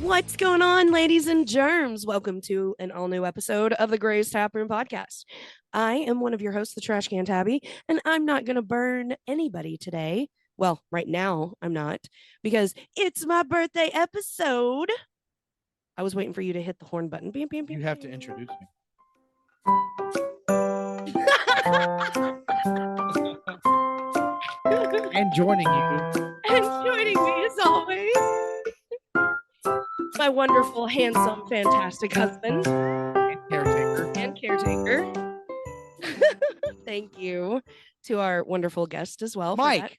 What's going on, ladies and germs? Welcome to an all-new episode of the Gray's Taproom Podcast. I am one of your hosts, the Trash Can Tabby, and I'm not going to burn anybody today. Well, right now, I'm not, because it's my birthday episode. I was waiting for you to hit the horn button. Bam, bam, bam, You have to bam. introduce me. And joining you. And joining me, as always, my wonderful, handsome, fantastic husband. And caretaker. Thank you to our wonderful guest as well. Mike.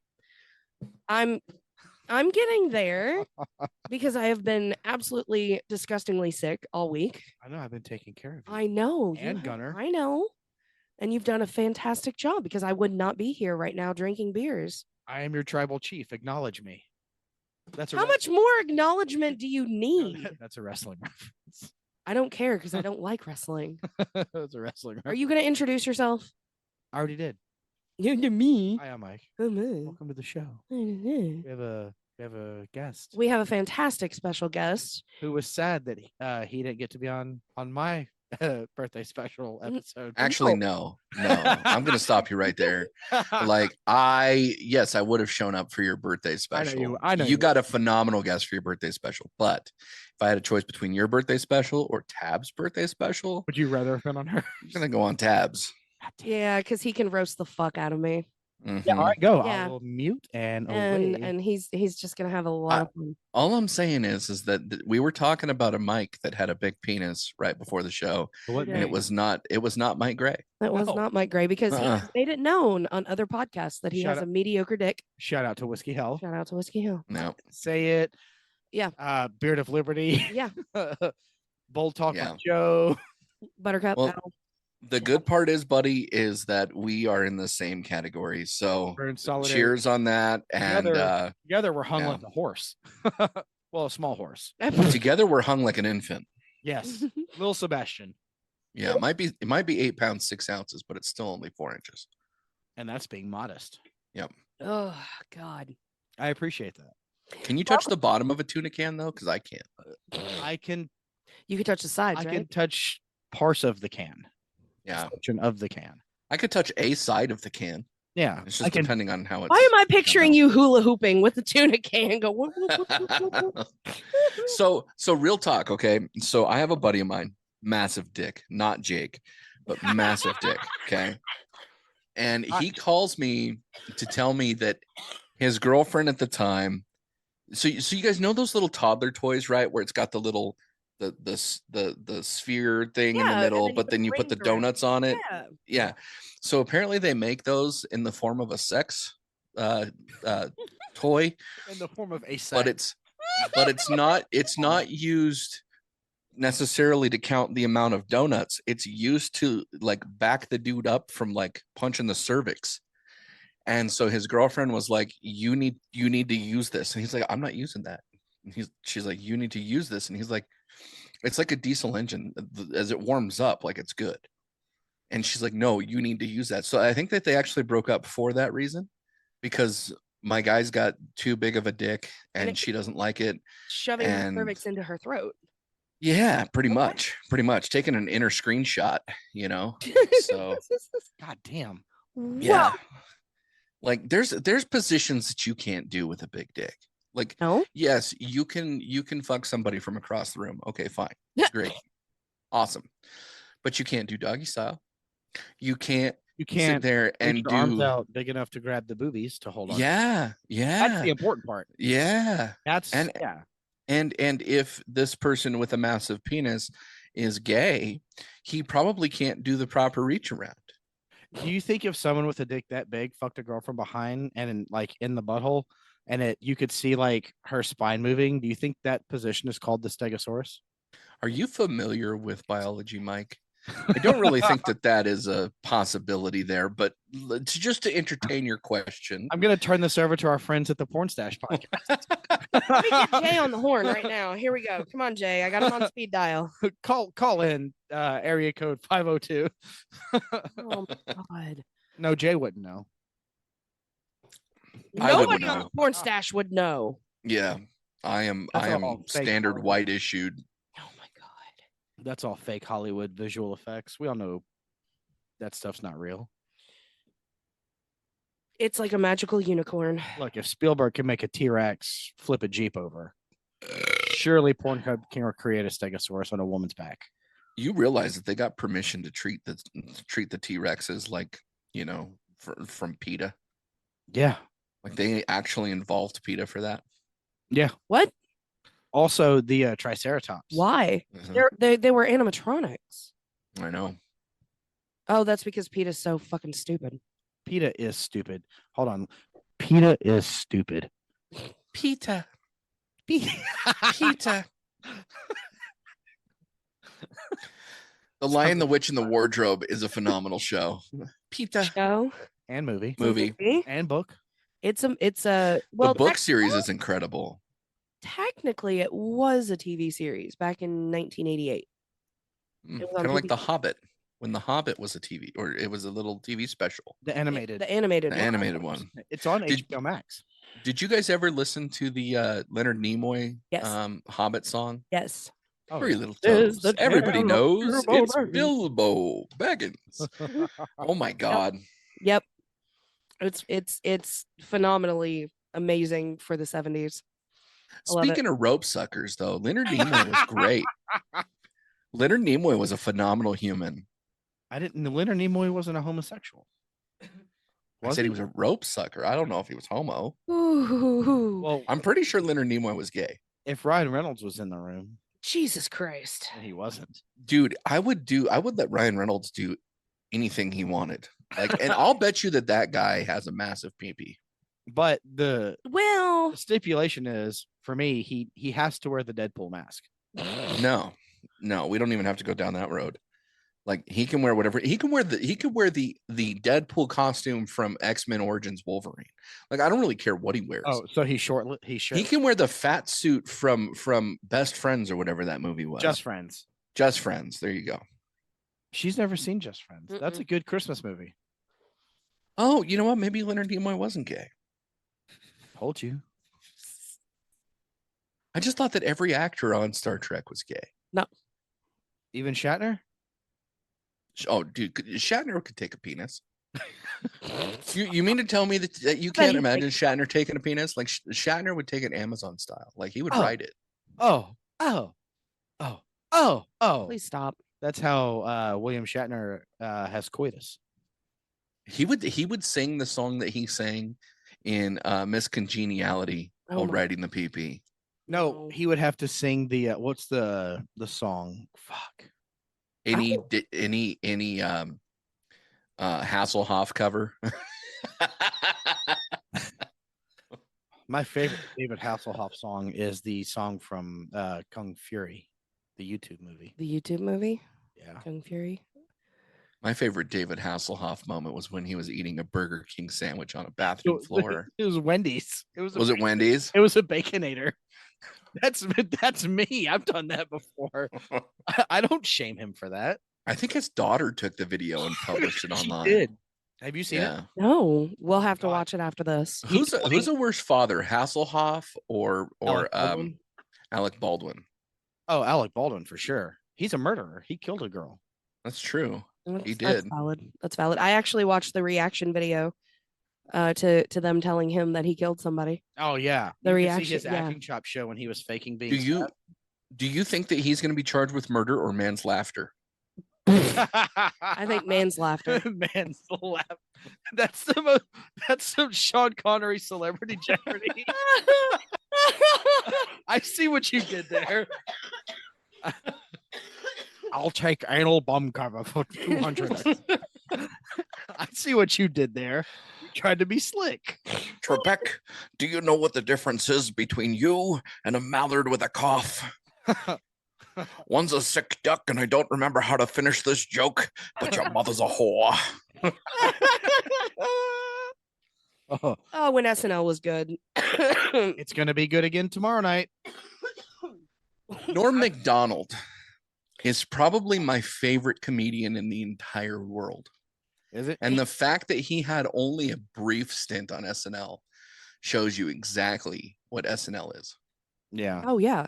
I'm getting there because I have been absolutely disgustingly sick all week. I know I've been taking care of you. I know. And Gunner. I know. And you've done a fantastic job because I would not be here right now drinking beers. I am your tribal chief. Acknowledge me. That's How much more acknowledgement do you need? That's a wrestling reference. I don't care because I don't like wrestling. That's a wrestling reference. Are you going to introduce yourself? I already did. You to me. Hi, I'm Mike. We Welcome to the show. We have a guest have a fantastic special guest who was sad that he didn't get to be on my birthday special episode. Actually, no. I'm going to stop you right there. Like, I would have shown up for your birthday special. I know you got a phenomenal guest for your birthday special. But if I had a choice between your birthday special or Tab's birthday special, Would you rather have been on her? I'm going to go on Tab's. Yeah, because he can roast the fuck out of me. Mhm. Yeah, all right, go. Yeah. I will mute and he's just gonna have a lot of fun. All I'm saying is that we were talking about a Mike that had a big penis right before the show, What Yeah. and it was not Mike Gray. That was No. not Mike Gray because he has made it known on other podcasts that he Shut has up. a mediocre dick. Shout out to Whiskey Hell. Shout out to Whiskey Hill. No. Say it. Yeah. Beard of Liberty. Yeah, Bold Talk Yeah. with Joe. Buttercup. Well, Battle. The good part is, buddy, is that we are in the same category. So We're in solidarity. cheers on that. And Together we're hung yeah. like a horse. Well, a small horse. together we're hung like an infant. Yes. Little Sebastian. Yeah, it might be 8 pounds 6 ounces, but it's still only 4 inches. And that's being modest. Oh God. I appreciate that. Can you touch the bottom of a tuna can though? Because I can't. I can You could touch the sides, I right? can touch parts of the can. Yeah, Section of the can. I could touch a side of the can. Yeah. It's I just can depending on how it's. Why am I picturing you hula hooping with the tuna can? Go. Whoop, whoop, whoop, whoop, whoop, whoop. So real talk, okay? So I have a buddy of mine, massive dick, not Jake, but massive dick, okay? And he calls me to tell me that his girlfriend at the time. So you guys know those little toddler toys, right? Where it's got the little the sphere thing in the Yeah, and middle, then but then you put the rings around. donuts on it. Yeah. Yeah. So apparently they make those in the form of a sex toy, in the form of a but it's not used necessarily to count the amount of donuts. It's used to like back the dude up from like punching the cervix. And so his girlfriend was like, you need to use this. And he's like, I'm not using that. And she's like, you need to use this. And he's like, it's like a diesel engine. As it warms up, like it's good. And she's like, no, you need to use that. So I think that they actually broke up for that reason, because my guy's got too big of a dick and she doesn't like it. Shoving the And- cervix into her throat. Yeah, pretty Okay. much taking an inner screenshot, you know? So God damn. yeah. Like there's positions that you can't do with a big dick. Like, No. yes, you can fuck somebody from across the room. Okay, fine. Great. Awesome. But you can't do doggy style. You can't You sit can't there and reach your arms do out big enough to grab the boobies to hold on. yeah, That's the yeah, important part. yeah. That's And- yeah. And if this person with a massive penis is gay, he probably can't do the proper reach around. Do you think if someone with a dick that big fucked a girl from behind and in the butthole and you could see like her spine moving, do you think that position is called the stegosaurus? Are you familiar with biology, Mike? I don't really think that is a possibility there, but just to entertain your question. I'm gonna turn this over to our friends at the Porn Stash podcast. Let me get Jay on the horn right now. Here we go. Come on, Jay. I got him on speed dial. call in area code 502. Oh my God. No, Jay wouldn't know. I wouldn't Nobody on know. the porn stash would know. Yeah. I am That's all fake standard Hollywood. white issued. Oh my god. That's all fake Hollywood visual effects. We all know that stuff's not real. It's like a magical unicorn. Look, if Spielberg can make a T-Rex flip a Jeep over, surely Pornhub can create a Stegosaurus on a woman's back. You realize that they got permission to treat the T-Rexes like, from PETA. Yeah. Like they actually involved PETA for that. Yeah. What? Also, the Triceratops. Why? Mhm. They were animatronics. I know. Oh, that's because PETA's so fucking stupid. PETA is stupid. Hold on. PETA is stupid. PETA. PETA. The Lion, the Witch, and the Wardrobe is a phenomenal show. PETA. Show And movie. Movie. And book. It's a well, The book series is incredible. technically it was a TV series back in 1988. It was on Kind of like TV. The Hobbit, when The Hobbit was a TV, or it was a little TV special. The animated. The animated The one. animated one. It's on Did- HBO Max. Did you guys ever listen to the Leonard Nimoy Yes. Hobbit song? Yes. Oh, Three yeah. Little Is Toes. the Everybody tale of knows Bilbo it's Baggins. Bilbo Baggins. Oh my God. Yep. It's phenomenally amazing for the 70s. I love it. Speaking of rope suckers, though, Leonard Nimoy was great. Leonard Nimoy was a phenomenal human. I didn't know Leonard Nimoy wasn't a homosexual. I said he was a rope sucker. I don't know if he was homo. Ooh. Well, I'm pretty sure Leonard Nimoy was gay. if Ryan Reynolds was in the room, Jesus Christ. and he wasn't. Dude, I would let Ryan Reynolds do anything he wanted. Like, and I'll bet you that guy has a massive pee-pee. But the Well, stipulation is, for me, he has to wear the Deadpool mask. No, we don't even have to go down that road. Like, he can wear whatever he could wear the Deadpool costume from X-Men Origins Wolverine. Like, I don't really care what he wears. Oh, so he's short. He's short. He can wear the fat suit from Best Friends or whatever that movie was. Just Friends. Just Friends. There you go. She's never seen Just Friends. That's a good Christmas movie. Oh, you know what? Maybe Leonard Nimoy wasn't gay. Told you. I just thought that every actor on Star Trek was gay. Even Shatner? Oh, dude, Shatner could take a penis. You mean to tell me that you Bet can't he'd imagine Shatner taking a penis? Like, Shatner would take it Amazon style. Like, he would Oh. write it. Oh. please stop. That's how William Shatner has coitus. He would sing the song that he sang in Miss Congeniality Oh while my- writing the PP. No, Oh. he would have to sing the what's the song? Fuck. Any Hasselhoff cover. My favorite David Hasselhoff song is the song from Kung Fury, the YouTube movie. The YouTube movie, Yeah. Kung Fury. My favorite David Hasselhoff moment was when he was eating a Burger King sandwich on a bathroom floor. It was Wendy's. Was it Wendy's? It was a Baconator. That's me. I've done that before. I don't shame him for that. I think his daughter took the video and published it She online. did. Have you seen Yeah. it? No, we'll have to God. watch it after this. Who's a worse father, Hasselhoff or Alec Baldwin? Alec Baldwin? Oh, Alec Baldwin for sure. He's a murderer. He killed a girl. That's true. That's did. valid. That's valid. I actually watched the reaction video to them telling him that he killed somebody. Oh yeah. The You could reaction, see his yeah. acting chop show when he was faking being. Do you think that he's going to be charged with murder or manslaughter? I think man's laughter. Man's laugh. That's some Sean Connery Celebrity Jeopardy. I see what you did there. I'll take anal bum cover for 200. I see what you did there. You tried to be slick. Trebek, do you know what the difference is between you and a mallard with a cough? One's a sick duck, and I don't remember how to finish this joke, but your mother's a whore. Oh, Oh, when SNL was good. it's gonna be good again tomorrow night. Norm Macdonald is probably my favorite comedian in the entire world. Is it? And the fact that he had only a brief stint on SNL shows you exactly what SNL is. Yeah. Oh yeah,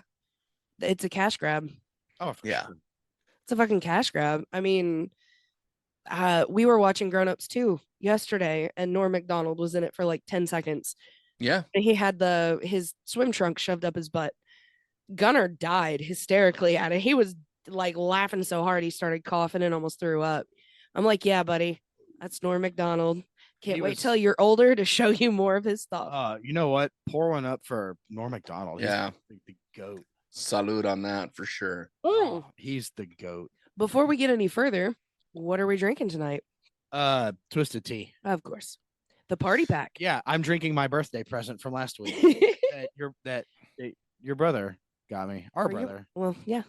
it's a cash grab. Oh, for Yeah. sure. It's a fucking cash grab. I mean, we were watching Grown Ups 2 yesterday, and Norm Macdonald was in it for like 10 seconds. Yeah. And he had his swim trunk shoved up his butt. Gunnar died hysterically at it. He was like laughing so hard he started coughing and almost threw up. I'm like, yeah, buddy, that's Norm Macdonald. Can't He wait was- till you're older to show you more of his stuff. You know what? Pour one up for Norm Macdonald. He's Yeah. the goat. Salute on that for sure. Mm. He's the goat. Before we get any further, what are we drinking tonight? Twisted tea. Of course, the party pack. Yeah, I'm drinking my birthday present from last week. that your brother got me. Our brother. Well, yeah,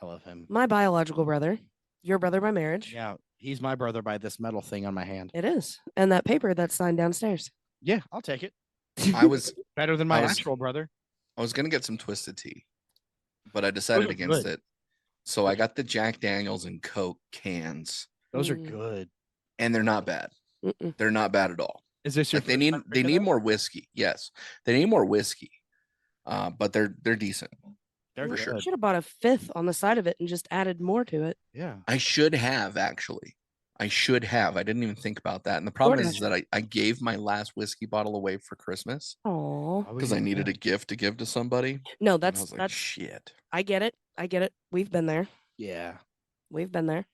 I love him. my biological brother, your brother by marriage. Yeah, he's my brother by this metal thing on my hand. It is, and that paper that's signed downstairs. Yeah, I'll take it. I was Better than my I was- actual brother. gonna get some Twisted Tea, but I decided are against good. it. So I got the Jack Daniels and Coke cans, Those are Mm. good. and they're not bad. Mm-mm. They're not bad at all. Is this your? Like, they need more whiskey. Yes, they need more whiskey. But they're decent. They're for sure. good. Should have bought a fifth on the side of it and just added more to it. Yeah. I should have actually. I should have. I didn't even think about that. And the problem is that I gave my last whiskey bottle away for Christmas Oh because I needed a gift to give to somebody. no, And I that's was like, that's. shit. I get it. I get it. We've been there. Yeah. We've been there.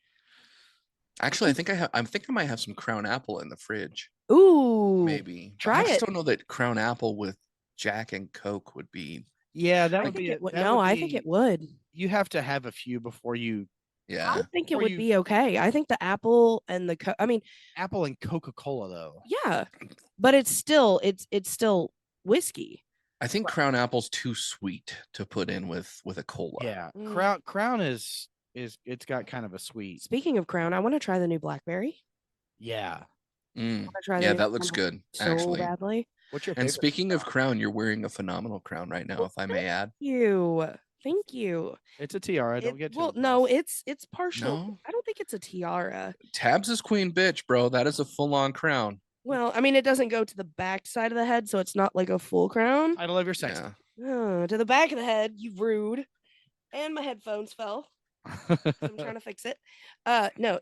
Actually, I think I might have some Crown Apple in the fridge. Ooh, Maybe. But try I just it. don't know that Crown Apple with Jack and Coke would be. Yeah, that I would think be. it would. that No, would I think be- it would. You have to have a few before you Yeah. I think it Or would you- be okay. I think the apple and the I mean, apple and Coca-Cola though. yeah, but it's still whiskey. I think Crown Apple's too sweet to put in with a cola. Yeah. Mm. Crown is it's got kind of a sweet. Speaking of Crown, I want to try the new blackberry. Yeah. Mm. I wanna try the Yeah, new that looks Crown good, so actually. badly. What's your And favorite? speaking of crown, you're wearing a phenomenal crown right now, if I may add. Thank you. It's a tiara. Don't It- get well, too no, impressed. it's partial. No? I don't think it's a tiara. Tabs is queen bitch, bro. That is a full-on crown. Well, I mean, it doesn't go to the back side of the head, so it's not like a full crown. Title of your sex. Yeah. Oh, to the back of the head, you rude. And my headphones fell. So I'm trying to fix it. No,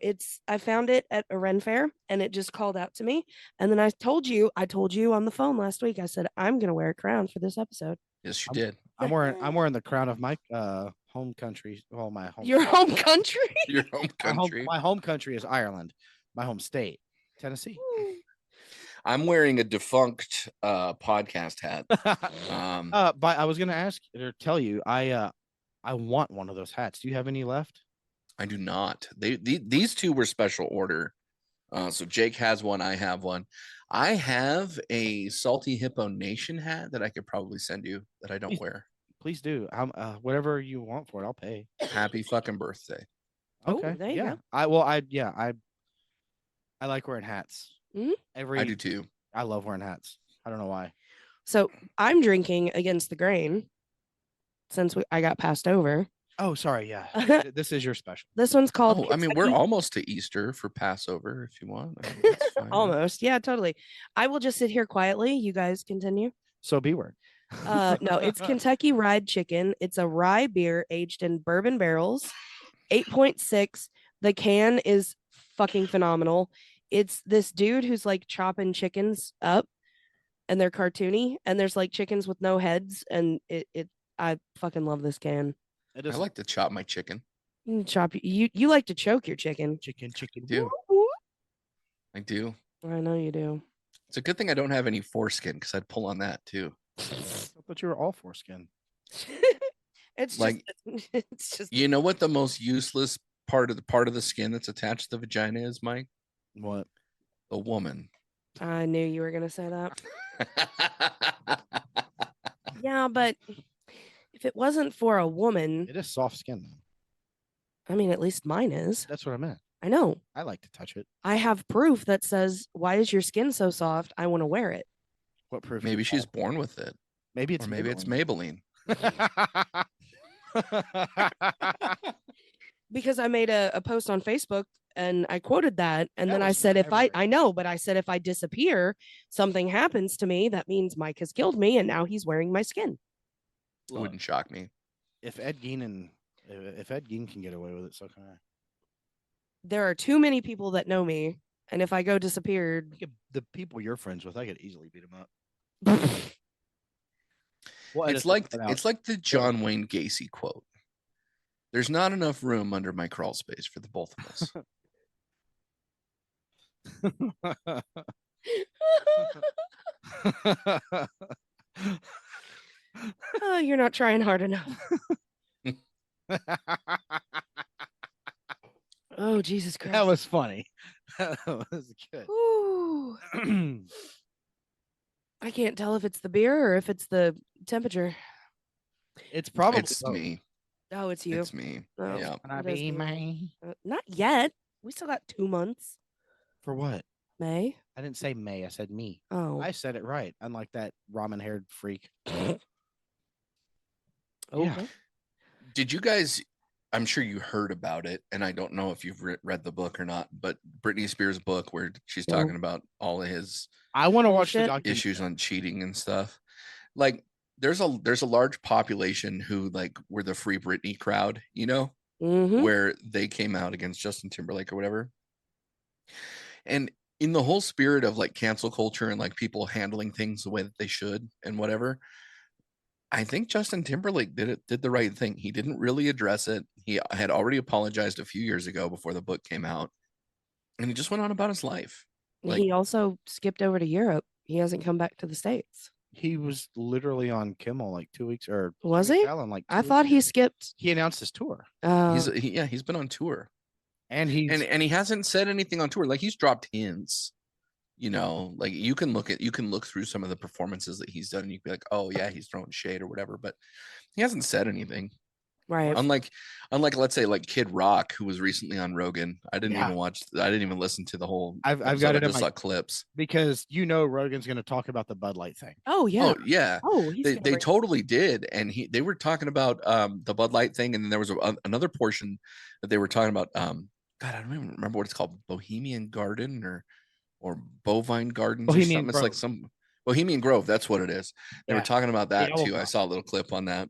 I found it at a Ren fair and it just called out to me. And then I told you on the phone last week, I said, I'm gonna wear a crown for this episode. Yes, you did. I'm wearing the crown of my home country. Well, my home. Your home country? Your home country. My home country is Ireland. My home state, Tennessee. I'm wearing a defunct podcast hat. But I was gonna ask or tell you, I want one of those hats. Do you have any left? I do not. These two were special order. So Jake has one. I have one. I have a Salty Hippo Nation hat that I could probably send you that I don't Please. wear. Please do. Whatever you want for it, I'll pay. Happy fucking birthday. Oh, Okay. there you yeah. go. I like wearing hats. Mhm. I do too. I love wearing hats. I don't know why. So I'm drinking against the grain since I got passed over. Oh, sorry. Yeah. This is your special. This one's called Oh, I mean, we're Kentucky- almost to Easter for Passover if you want. I mean, that's fine. almost. Yeah, totally. I will just sit here quietly. You guys continue. So B word. No, it's Kentucky Fried Chicken. It's a rye beer aged in bourbon barrels, 8.6. The can is fucking phenomenal. It's this dude who's like chopping chickens up, and they're cartoony, and there's like chickens with no heads, and I fucking love this can. It I is like to chop my chicken. Chop you like to choke your chicken. chicken. I do. I do. I know you do. It's a good thing I don't have any foreskin because I'd pull on that too. I thought you were all foreskin. It's Like- just it's just You know what the most useless part of the skin that's attached to the vagina is, Mike? What? The woman. I knew you were gonna say that. Yeah, but if it wasn't for a woman, It is soft skin though. I mean, at least mine is. That's what I meant. I know. I like to touch it. I have proof that says, "Why is your skin so soft? I want to wear it." What proof? Maybe is she's that? born with it. Maybe it's Or maybe it's Maybelline. Because I made a post on Facebook and I quoted that, and That then I was said, clever. I know, but I said if I disappear, something happens to me. That means Mike has killed me, and now he's wearing my skin. It wouldn't shock me. If Ed Gein can get away with it, so can I. There are too many people that know me, and if I go disappeared, The people you're friends with, I could easily beat them up. It's like the John Wayne Gacy quote. There's not enough room under my crawl space for the both of us. oh, you're not trying hard enough. Oh, Jesus Christ. That was funny. That was good. Ooh. I can't tell if it's the beer or if it's the temperature. It's probably me. Oh, it's you. It's me. Oh, Yeah. Can I be May? Not yet. We still got 2 months. For what? May? I didn't say May. I said me. Oh. I said it right. Unlike that ramen-haired freak. Okay. Yeah. Did you guys? I'm sure you heard about it, and I don't know if you've read the book or not. But Britney Spears' book, where she's talking about all of his I want to watch the documentary. Issues on cheating and stuff. Like, there's a large population who like were the Free Britney crowd, you know, where they came out against Justin Timberlake or whatever. And in the whole spirit of like cancel culture and like people handling things the way that they should and whatever, I think Justin Timberlake did the right thing. He didn't really address it. He had already apologized a few years ago before the book came out, and he just went on about his life. Like, he also skipped over to Europe. He hasn't come back to the States. He was literally on Kimmel like 2 weeks or was he? Like I thought he skipped. He announced his tour. He's been on tour, and he hasn't said anything on tour. Like, he's dropped hints. You know, like you can look through some of the performances that he's done and you can be like, oh yeah, he's throwing shade or whatever, but he hasn't said anything. Right. Unlike let's say like Kid Rock, who was recently on Rogan. I didn't even listen to the whole I've got it. I just saw clips. Because Rogan's going to talk about the Bud Light thing. Oh yeah. Oh yeah. Oh, they totally did. And they were talking about the Bud Light thing, and then there was another portion that they were talking about God, I don't even remember what it's called, Bohemian Garden or Bovine Gardens or something. It's like some Bohemian Grove. That's what it is. They were talking about that too. I saw a little clip on that.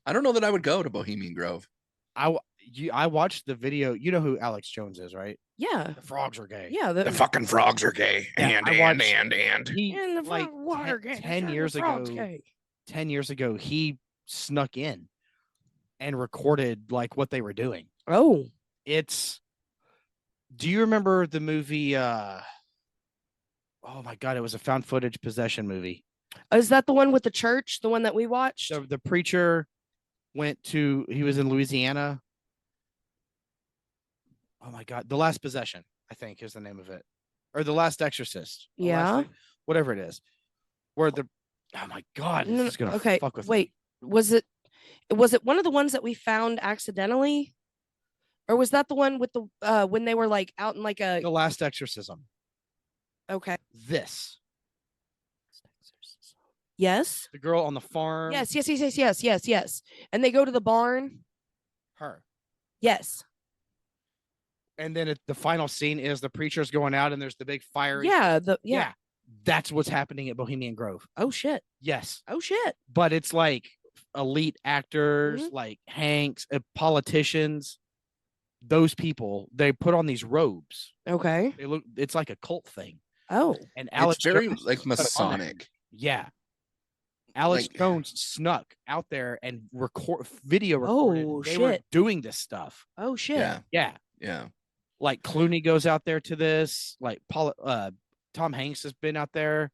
I don't know that I would go to Bohemian Grove. I watched the video. You know who Alex Jones is, right? Yeah. The frogs are gay. Yeah. The fucking frogs are gay. Yeah, and. He, and the like, water gay. 10 years ago, 10 years ago, he snuck in and recorded like what they were doing. Oh. Do you remember the movie? Oh my God, it was a found footage possession movie. Is that the one with the church? The one that we watched? So the preacher he was in Louisiana. Oh my God, The Last Possession, I think is the name of it. Or The Last Exorcist. Whatever it is. Oh my God, this is gonna fuck with me. Was it one of the ones that we found accidentally? Or was that the one with the when they were like out in like The Last Exorcism. Okay. This. Yes. The girl on the farm. Yes. And they go to the barn. Her. Yes. And then the final scene is the preacher's going out and there's the big fire. Yeah. That's what's happening at Bohemian Grove. Oh shit. Yes. Oh shit. But it's like elite actors, like Hanks, politicians. Those people, they put on these robes. Okay. It's like a cult thing. Oh. And Alex it's very Jones like Masonic. Yeah. Alex Jones snuck out there and video recorded. Oh, they were doing this stuff. Oh shit. Yeah. Like Clooney goes out there to this. Like Tom Hanks has been out there.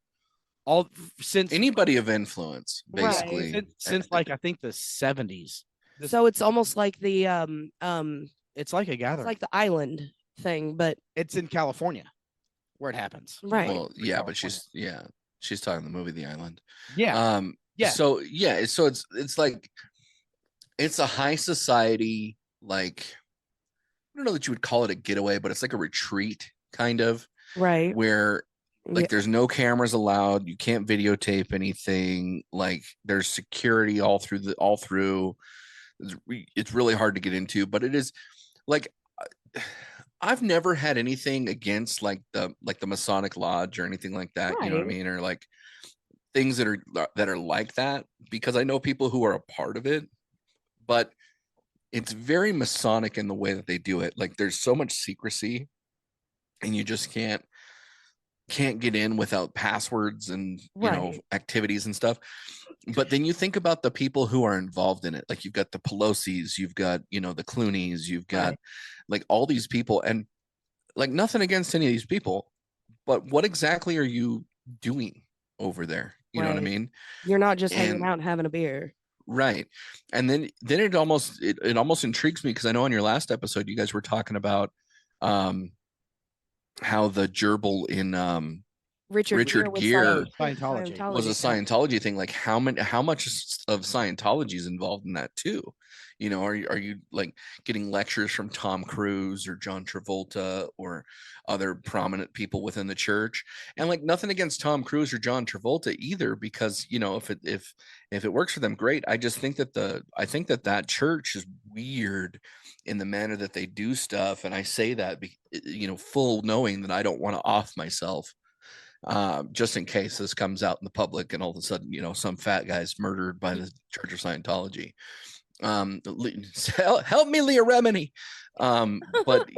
All since anybody of influence, basically. Right. Since like I think the 70s. So it's almost like the it's like a gathering. It's like the island thing, but it's in California where it happens. Right. Well, yeah, but she's talking the movie The Island. Yeah. So it's like it's a high society, like I don't know that you would call it a getaway, but it's like a retreat kind of. Right. Where like there's no cameras allowed, you can't videotape anything, like there's security all through. It's really hard to get into, but it is like I've never had anything against like the Masonic Lodge or anything like that. Right. You know what I mean? Or like things that are like that, because I know people who are a part of it, but it's very Masonic in the way that they do it. Like there's so much secrecy, and you just can't get in without passwords and Right. activities and stuff. But then you think about the people who are involved in it. Like you've got the Pelosi's, you've got the Clooney's, you've got like all these people, and like nothing against any of these people, but what exactly are you doing over there? You know what I mean? You're not just hanging And out and having a beer. right. And then it almost intrigues me, because I know on your last episode you guys were talking about how the gerbil in Richard Gere Scientology. was a Scientology thing. Like how much of Scientology is involved in that too? Are you like getting lectures from Tom Cruise or John Travolta or other prominent people within the church? And like nothing against Tom Cruise or John Travolta either, because if it works for them, great. I just think that that church is weird in the manner that they do stuff, and I say that full knowing that I don't want to off myself. Just in case this comes out in the public and all of a sudden, some fat guy's murdered by the Church of Scientology. Help me, Leah Remini. But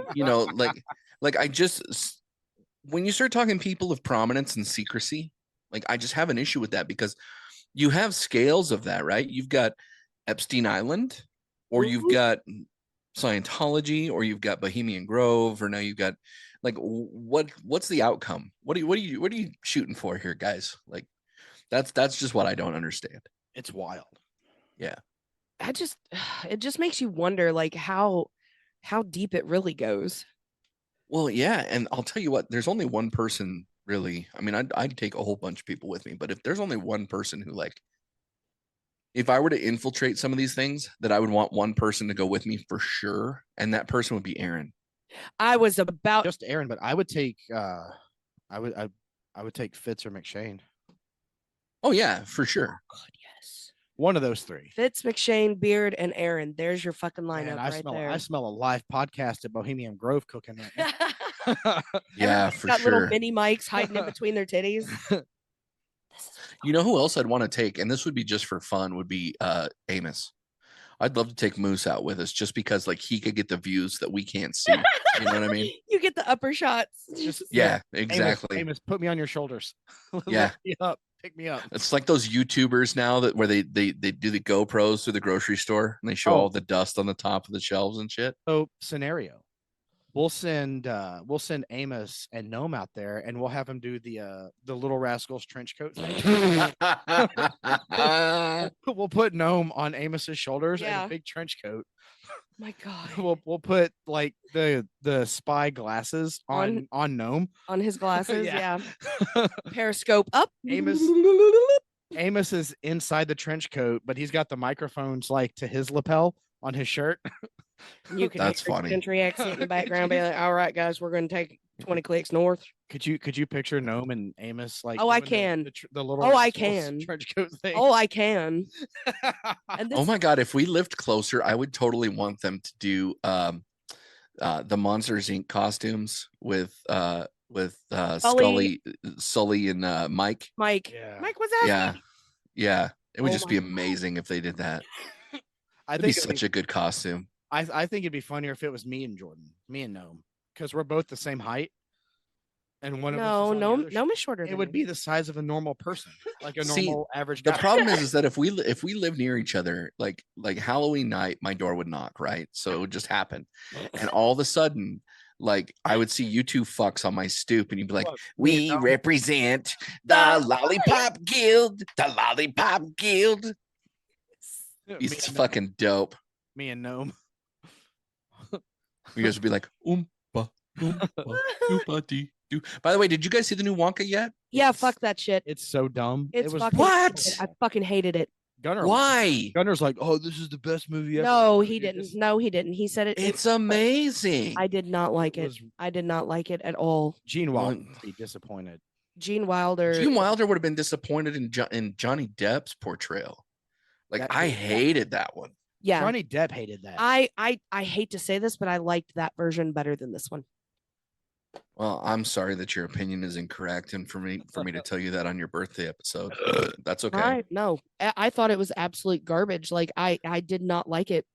like I just, when you start talking people of prominence and secrecy, like I just have an issue with that, because you have scales of that, right? You've got Epstein Island, or you've got Scientology, or you've got Bohemian Grove, or now you've got like what's the outcome? What are you shooting for here, guys? Like that's just what I don't understand. It's wild. Yeah. It just makes you wonder like how deep it really goes. Well, yeah, and I'll tell you what, there's only one person really. I mean, I'd take a whole bunch of people with me, but if there's only one person who, like, if I were to infiltrate some of these things, that I would want one person to go with me for sure, and that person would be Aaron. I was about just Aaron, but I would take I would take Fitz or McShane. Oh yeah, for sure. Oh, God, yes. One of those three. Fitz, McShane, Beard, and Aaron. There's your fucking lineup. Man, there. I smell a live podcast at Bohemian Grove cooking right now. Yeah, for got sure. Little mini mics hiding in between their titties. You know who else I'd want to take, and this would be just for fun, would be Amos. I'd love to take Moose out with us, just because like he could get the views that we can't see. You know what I mean? You get the upper shots. Yeah, exactly. Amos, put me on your shoulders. Yeah. Me up. Pick me up. It's like those YouTubers now where they do the GoPros through the grocery store, and they show all the dust on the top of the shelves and shit. So scenario. We'll send Amos and Gnome out there, and we'll have him do the Little Rascals trench coat thing. We'll put Gnome on Amos's shoulders and a big trench coat. My God. We'll put like the spy glasses on Gnome. On his glasses, yeah. Periscope up. Amos is inside the trench coat, but he's got the microphones like to his lapel on his shirt. You can That's hear funny. Country accent in the background. Be like, all right, guys, we're going to take 20 clicks north. Could you picture Gnome and Amos like? Oh, I can. The little. Oh, I can. Trench coat thing. Oh, I can. And Oh my God! If we lived closer, I would totally want them to do the Monsters Inc. costumes with Sully and Mike. Mike was asking. Yeah. It would just be my God. amazing if they did that. It'd be such a good costume. I think it'd be funnier if it was me and Jordan, me and Gnome, because we're both the same height. And one of us Gnome is shorter. It would be the size of a normal person, like a normal average guy. The problem is that if we live near each other, like Halloween night, my door would knock, right? So it would just happen, and all of a sudden, like I would see you two fucks on my stoop, and you'd be like, "We represent the Lollipop Guild, the Lollipop Guild." It's fucking dope. Me and Gnome. You guys would be like, oompa, oompa, oompa dee doo. By the way, did you guys see the new Wonka yet? Yeah, fuck that shit. It's so dumb. It was what? I fucking hated it. Gunner. Why? Gunner's like, oh, this is the best movie ever. No, he didn't. No, he didn't. He said it. It's amazing. I did not like it. I did not like it at all. Gene Wilder would be disappointed. Gene Wilder would have been disappointed in Johnny Depp's portrayal. Like I hated that one. Yeah, Johnny Depp hated that. I hate to say this, but I liked that version better than this one. Well, I'm sorry that your opinion is incorrect, and for me to tell you that on your birthday episode, but that's okay. No, I thought it was absolute garbage. Like I did not like it.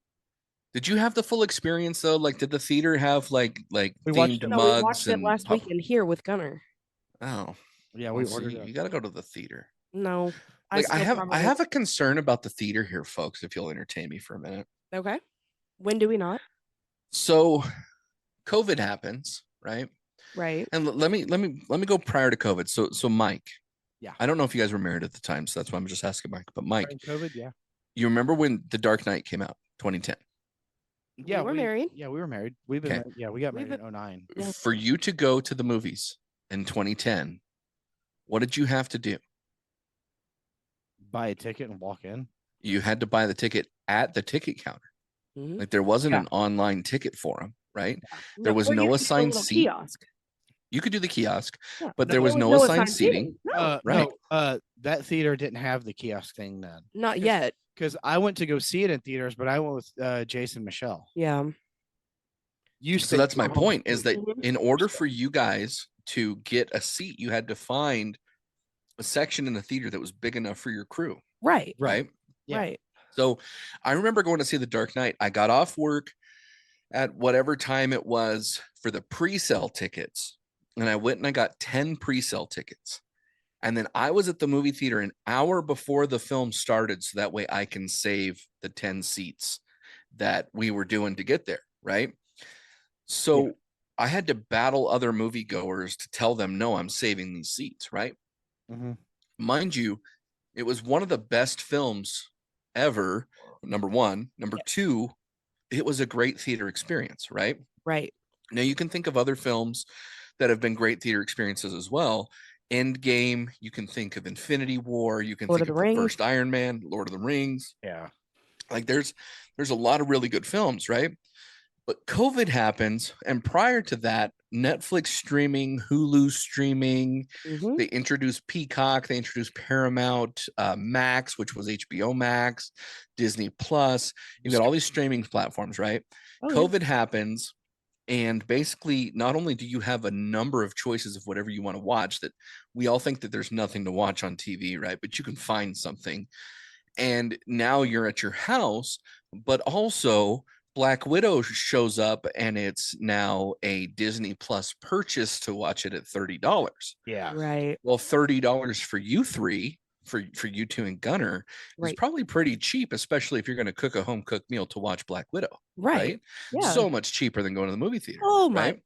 Did you have the full experience though? Like, did the theater have like We watched themed it. No, we mugs watched it and last weekend here with Gunner. Oh, Yeah, well, we see, ordered you it. got to go to the theater. No, I Like, I still have probably a concern about the theater here, folks. If you'll entertain me for a minute. okay. When do we not? So, COVID happens, right? Right. And let me go prior to COVID. So Mike. Yeah. I don't know if you guys were married at the time, so that's why I'm just asking Mike. But Mike, During COVID, yeah. you remember when The Dark Knight came out, 2010? Yeah, we were married. Yeah, we were married. We've been Okay. married. Yeah, we got We've married in 09. Yeah. For you to go to the movies in 2010, what did you have to do? Buy a ticket and walk in. You had to buy the ticket at the ticket counter. Mhm. Like, there wasn't Yeah. an online ticket for them, right? No, There was or you no could do a assigned little seat. kiosk. You could do the kiosk, Yeah. but there No, was There no assigned seating. seating. No, right. No, that theater didn't have the kiosk thing then. not yet. Because I went to go see it in theaters, but I went with Jason Michelle. Yeah. You So that's my point, is that Mhm. in order for you guys to get a seat, you had to find a section in the theater that was big enough for your crew, Right. right? Yeah. Right. So I remember going to see The Dark Knight. I got off work at whatever time it was for the pre-sale tickets, and I went and I got 10 pre-sale tickets. And then I was at the movie theater an hour before the film started, so that way I can save the 10 seats that we were doing to get there, right? So I had to battle other moviegoers to tell them, no, I'm saving these seats, right? Mm-hmm. Mind you, it was one of the best films ever, number one. Number two, it was a great theater experience, right? Right. Now, you can think of other films that have been great theater experiences as well. Endgame, you can think of Infinity War, you can Lord think of of the the Rings. first Iron Man, Lord of the Rings. Yeah. Like, there's a lot of really good films, right? But COVID happens, and prior to that, Netflix streaming, Hulu streaming, Mhm. they introduced Peacock, they introduced Paramount Max, which was HBO Max, Disney Plus. You've got all these streaming platforms, right? Oh, yeah. COVID happens, and basically, not only do you have a number of choices of whatever you want to watch, that we all think that there's nothing to watch on TV, right? But you can find something. And now you're at your house, but also Black Widow shows up, and it's now a Disney Plus purchase to watch it at $30. Yeah. Right. Well, $30 for you three, for you two and Gunner, is Right. probably pretty cheap, especially if you're going to cook a home cooked meal to watch Black Widow. Right. Yeah. So much cheaper than going to the movie theater. Oh my. Right?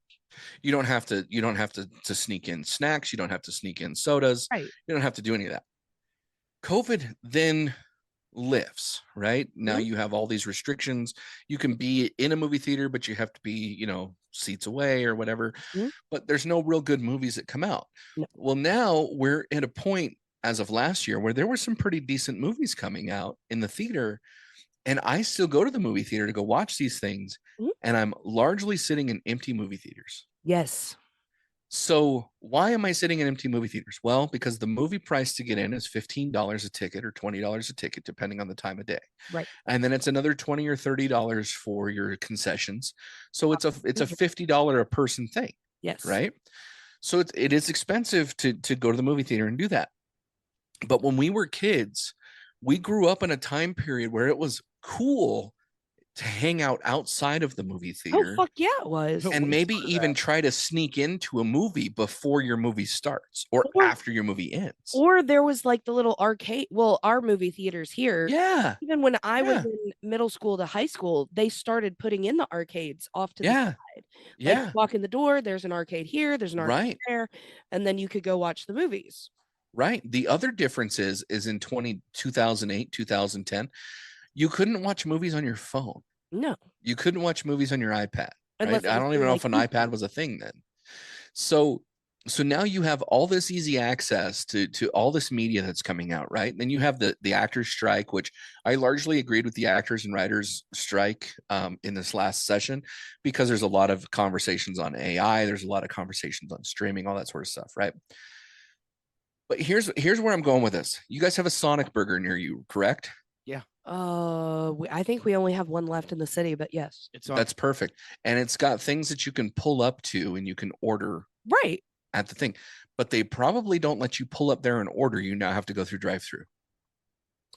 You don't have to sneak in snacks. You don't have to sneak in sodas. Right. You don't have to do any of that. COVID then lifts, right? Now Mhm. you have all these restrictions. You can be in a movie theater, but you have to be, seats away or whatever. Mhm. But there's no real good movies that come out. No. Well, now we're at a point as of last year where there were some pretty decent movies coming out in the theater. And I still go to the movie theater to go watch these things. Mhm. And I'm largely sitting in empty movie theaters. Yes. So why am I sitting in empty movie theaters? Well, because the movie price to get in is $15 a ticket or $20 a ticket, depending on the time of day. Right. And then it's another $20 or $30 for your concessions. So it's a $50 a person thing, Yes. right? So it is expensive to go to the movie theater and do that. But when we were kids, we grew up in a time period where it was cool to hang out outside of the movie theater. Oh fuck yeah, it was. And maybe even try to sneak into a movie before your movie starts or after your movie ends. Or there was like the little arcade. Well, our movie theaters here. Yeah. Even when I was in middle school to high school, they started putting in the arcades off to the side. Yeah. Like walk in the door, there's an arcade here, there's an arcade there, and then you could go watch the movies. Right. The other difference is in 2008, 2010, you couldn't watch movies on your phone. No. You couldn't watch movies on your iPad. Unless Right? I don't even know if an iPad was a thing then. So now you have all this easy access to all this media that's coming out, right? Then you have the actors strike, which I largely agreed with the actors and writers strike in this last session, because there's a lot of conversations on AI, there's a lot of conversations on streaming, all that sort of stuff, right? But here's where I'm going with this. You guys have a Sonic burger near you, correct? Yeah. I think we only have one left in the city, but yes. It's on. That's perfect. And it's got things that you can pull up to and you can order Right. at the thing. But they probably don't let you pull up there and order. You now have to go through drive-through.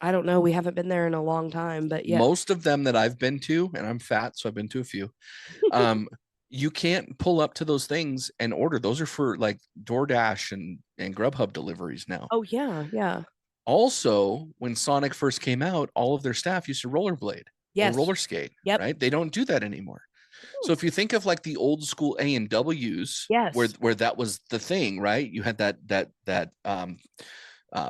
I don't know. We haven't been there in a long time, but yeah. Most of them that I've been to, and I'm fat, so I've been to a few. You can't pull up to those things and order. Those are for like DoorDash and Grubhub deliveries now. Oh yeah, yeah. Also, when Sonic first came out, all of their staff used to rollerblade Yes. or roller skate. Yep. Right? They don't do that anymore. So if you think of like the old school A&Ws, Yes. where that was the thing, right? You had that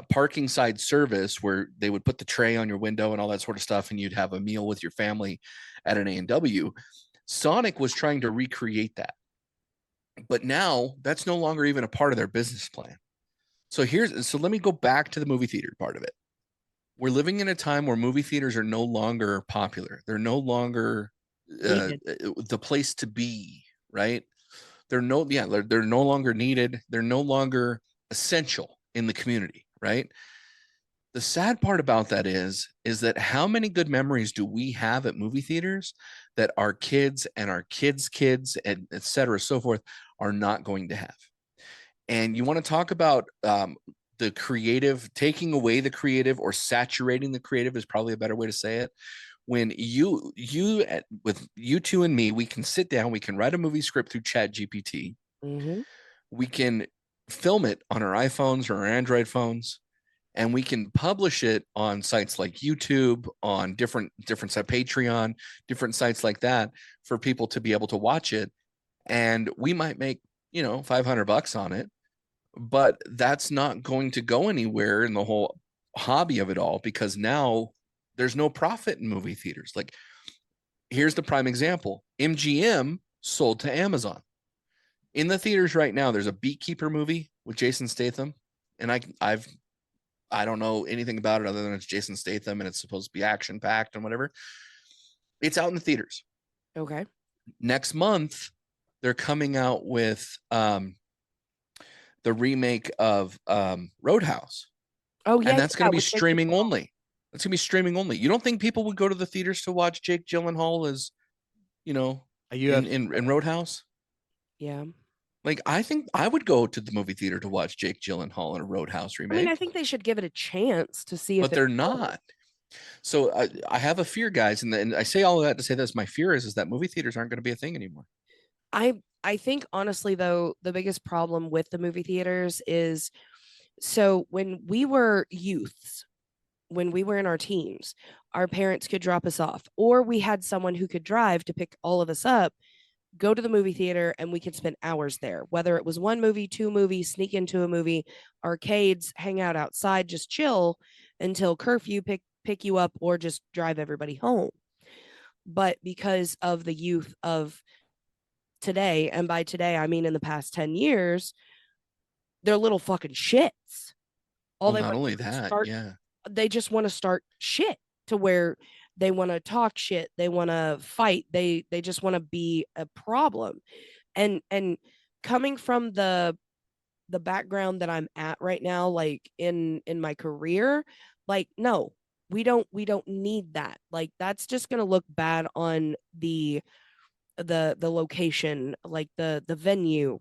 parking side service where they would put the tray on your window and all that sort of stuff, and you'd have a meal with your family at an A&W. Sonic was trying to recreate that, but now that's no longer even a part of their business plan. So let me go back to the movie theater part of it. We're living in a time where movie theaters are no longer popular. They're no longer the place to be, right? They're no longer needed. They're no longer essential in the community, right? The sad part about that is that how many good memories do we have at movie theaters that our kids and our kids' kids and et cetera, so forth, are not going to have? And you want to talk about the creative, taking away the creative or saturating the creative is probably a better way to say it. When with you two and me, we can sit down, we can write a movie script through ChatGPT. Mm-hmm. We can film it on our iPhones or our Android phones, and we can publish it on sites like YouTube, on different sites, Patreon, different sites like that, for people to be able to watch it. And we might make, $500 on it, but that's not going to go anywhere in the whole hobby of it all, because now there's no profit in movie theaters. Like, here's the prime example. MGM sold to Amazon. In the theaters right now, there's a Beekeeper movie with Jason Statham, and I don't know anything about it other than it's Jason Statham and it's supposed to be action packed and whatever. It's out in the theaters. Okay. Next month, they're coming out with the remake of Roadhouse. Oh yeah. And that's going to be with Jake streaming Gyllenhaal. only. That's going to be streaming only. You don't think people would go to the theaters to watch Jake Gyllenhaal as, in Roadhouse? Yeah. Like, I think I would go to the movie theater to watch Jake Gyllenhaal in a Roadhouse remake. I mean, I think they should give it a chance to see if but they're not. So I have a fear, guys, and I say all of that to say this. My fear is that movie theaters aren't going to be a thing anymore. I think honestly though, the biggest problem with the movie theaters is, so when we were youths, when we were in our teens, our parents could drop us off, or we had someone who could drive to pick all of us up, go to the movie theater, and we could spend hours there, whether it was one movie, two movies, sneak into a movie, arcades, hang out outside, just chill until curfew, pick you up, or just drive everybody home. But because of the youth of today, and by today I mean in the past 10 years, they're little fucking shits. Not only that, they just want to start shit to where they want to talk shit, they want to fight, they just want to be a problem. And coming from the background that I'm at right now, like in my career, like, no, we don't need that. Like, that's just going to look bad on the location, like the venue.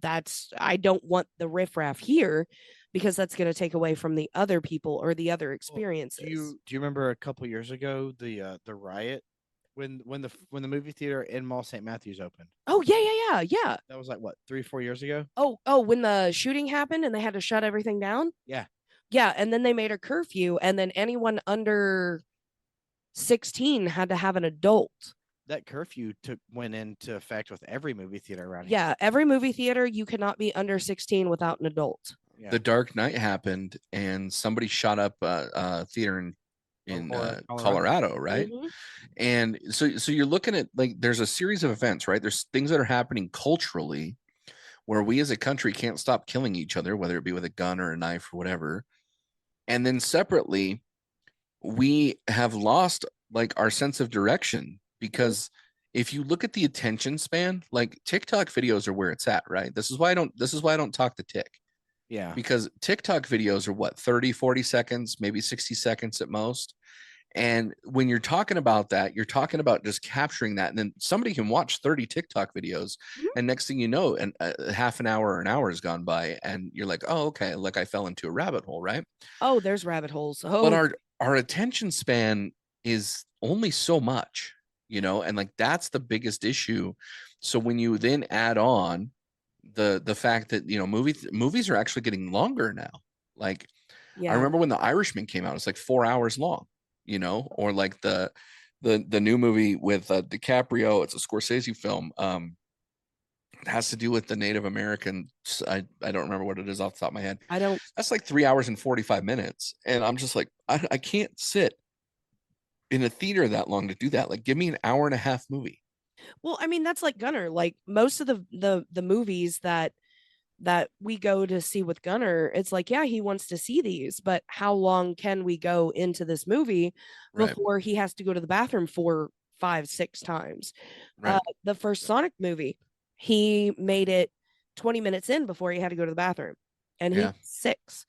I don't want the riffraff here, because that's going to take away from the other people or the other experiences. Do you remember a couple years ago the riot when the movie theater in Mall St. Matthews opened? Oh yeah. That was like what, 3-4 years ago? Oh, when the shooting happened and they had to shut everything down? Yeah, and then they made a curfew, and then anyone under 16 had to have an adult. That curfew went into effect with every movie theater around here. Yeah, every movie theater, you cannot be under 16 without an adult. Yeah. The Dark Knight happened, and somebody shot up a theater in Colorado, right? Mm-hmm. And so you're looking at, like, there's a series of events, right? There's things that are happening culturally where we as a country can't stop killing each other, whether it be with a gun or a knife or whatever. And then separately, we have lost like our sense of direction, because if you look at the attention span, like TikTok videos are where it's at, right? This is why I don't talk to Tik. Yeah. Because TikTok videos are what, 30, 40 seconds, maybe 60 seconds at most. And when you're talking about that, you're talking about just capturing that. And then somebody can watch 30 TikTok videos. Mhm. And next thing you know, and half an hour or an hour has gone by. And you're like, oh, okay. Like I fell into a rabbit hole, right? Oh, there's rabbit holes. But Oh, our attention span is only so much, and like that's the biggest issue. So when you then add on the fact that movies are actually getting longer now. Like I yeah. remember when The Irishman came out, it's like 4 hours long, or like the new movie with DiCaprio. It's a Scorsese film. It has to do with the Native American. I don't remember what it is off the top of my head. I don't. That's like 3 hours and 45 minutes, and I'm just like, I can't sit in a theater that long to do that. Like, give me an hour and a half movie. Well, I mean, that's like Gunner. Like most of the movies that we go to see with Gunner, it's like, yeah, he wants to see these, but how long can we go into this movie Right. before he has to go to the bathroom 4, 5, 6 times? Right. The first Sonic movie, he made it 20 minutes in before he had to go to the bathroom, and he Yeah. was 6.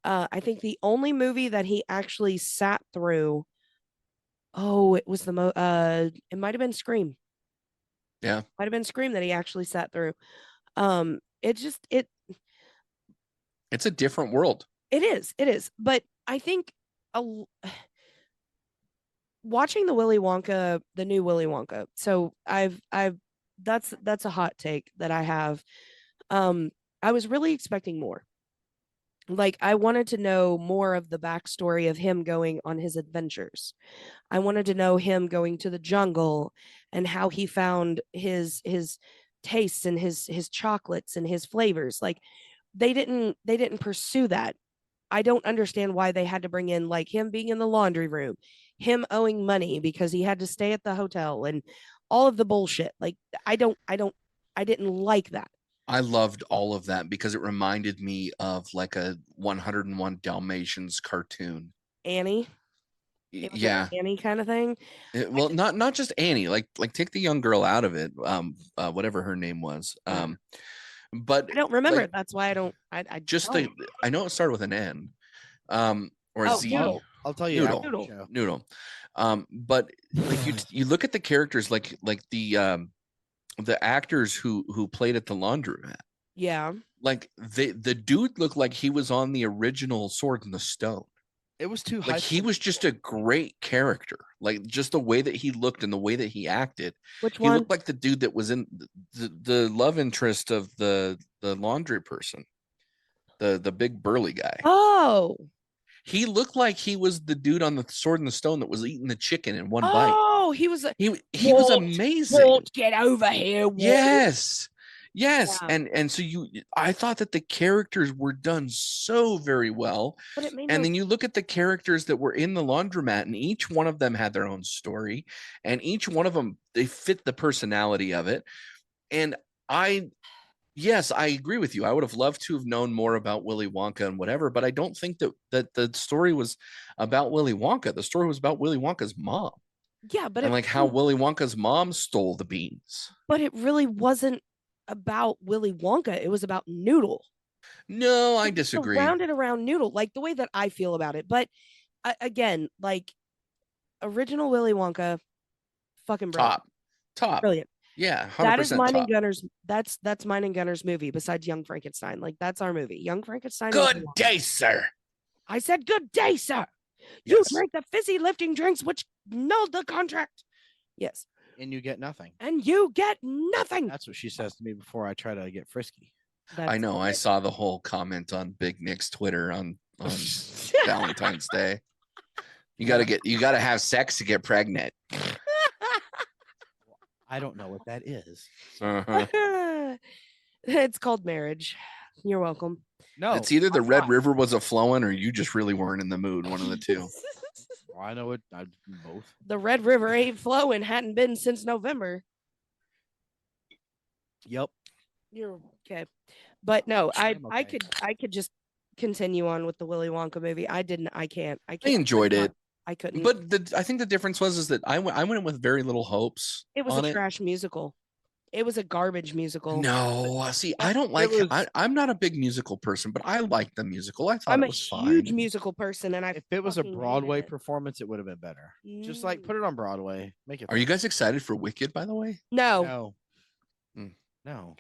I think the only movie that he actually sat through, it was it might have been Scream. Yeah. Might have been Scream that he actually sat through. It's a different world. It is. But I think watching the new Willy Wonka. So that's a hot take that I have. I was really expecting more. Like I wanted to know more of the backstory of him going on his adventures. I wanted to know him going to the jungle and how he found his tastes and his chocolates and his flavors. Like they didn't pursue that. I don't understand why they had to bring in like him being in the laundry room, him owing money because he had to stay at the hotel, and all of the bullshit. Like I didn't like that. I loved all of that because it reminded me of like a 101 Dalmatians cartoon. Annie. It was Yeah. an Annie kind of thing. Well, not just Annie, like take the young girl out of it. Whatever her name was. But I don't remember. like, That's why I don't. I just don't. I know it started with an N, or a Z. Noodle. I'll tell you. Noodle. But like you look at the characters, like the actors who played at the laundromat. Yeah. Like the dude looked like he was on the original Sword in the Stone. It was too like he was just a great character. Like just the way that he looked and the way that he acted. Which he one? looked like the dude that was in the love interest of the laundry person. The big burly guy. Oh. He looked like he was the dude on the Sword in the Stone that was eating the chicken in one bite. Oh, he was he was amazing. Walt, get over here. Walt. Yes. Yeah. And so I thought that the characters were done so very well. But it made then you look at the characters that were in the laundromat, and each one of them had their own story, and each one of them, they fit the personality of it. And yes, I agree with you. I would have loved to have known more about Willy Wonka and whatever, but I don't think that the story was about Willy Wonka. The story was about Willy Wonka's mom. Yeah, but and like how Willy Wonka's mom stole the beans. But it really wasn't about Willy Wonka. It was about Noodle. No, I disagree. Rounded around Noodle, like the way that I feel about it. But again, like original Willy Wonka, fucking brilliant. Top. Brilliant. Yeah, 100% that is mine top. and Gunner's. That's mine and Gunner's movie. Besides Young Frankenstein, like that's our movie. Young Frankenstein. Good day, sir. I said good day, sir. Yes. You drank the fizzy lifting drinks, which nulled the contract. Yes. And you get nothing. And you get nothing. That's what she says to me before I try to get frisky. I know. I saw the whole comment on Big Nick's Twitter on Valentine's Day. You gotta have sex to get pregnant. I don't know what that is. It's called marriage. You're welcome. No, it's either the Red River was a flowing or you just really weren't in the mood. One of the two. Well, I know it. Both. The Red River ain't flowing. Hadn't been since November. Yep. You're okay, but no, I could just continue on with the Willy Wonka movie. I can't. I enjoyed it. I couldn't. But I think the difference was that I went with very little hopes. It was a trash musical. It was a garbage musical. No, see, I don't like. I'm not a big musical person, but I liked the musical. I thought I'm it a was huge fine. musical person, and If it was a fucking hated Broadway it. performance, it would have been better. Just like put it on Broadway. Make it. Are you guys excited for Wicked? By the way, No, No.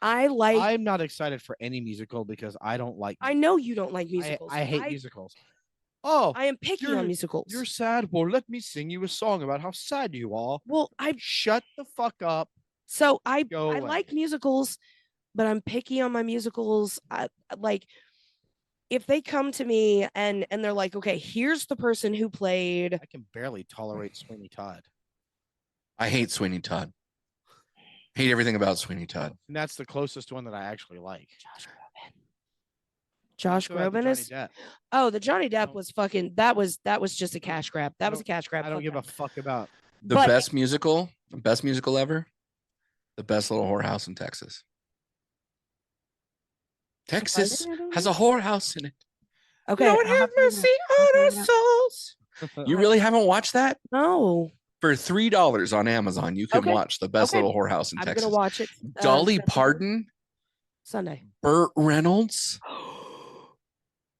I'm not excited for any musical because I don't like. I know you don't like musicals. I hate musicals. Oh, I am picky on musicals. You're sad. Well, let me sing you a song about how sad you are. Well, shut the fuck up. So I Go away. like musicals, but I'm picky on my musicals. Like if they come to me and they're like, okay, here's the person who played. I can barely tolerate Sweeney Todd. I hate Sweeney Todd. Hate everything about Sweeney Todd. And that's the closest one that I actually like. Josh Groban is. Oh, the Johnny Depp was fucking. That was just a cash grab. That was a cash grab. I don't give a fuck about the best musical ever. The Best Little Whorehouse in Texas. Texas has a whorehouse in it. Okay. Lord have mercy on our souls. You really haven't watched that? No. For $3 on Amazon, you can watch The Best Little Whorehouse in Texas. I'm gonna watch it. Dolly Parton, Sunday. Burt Reynolds.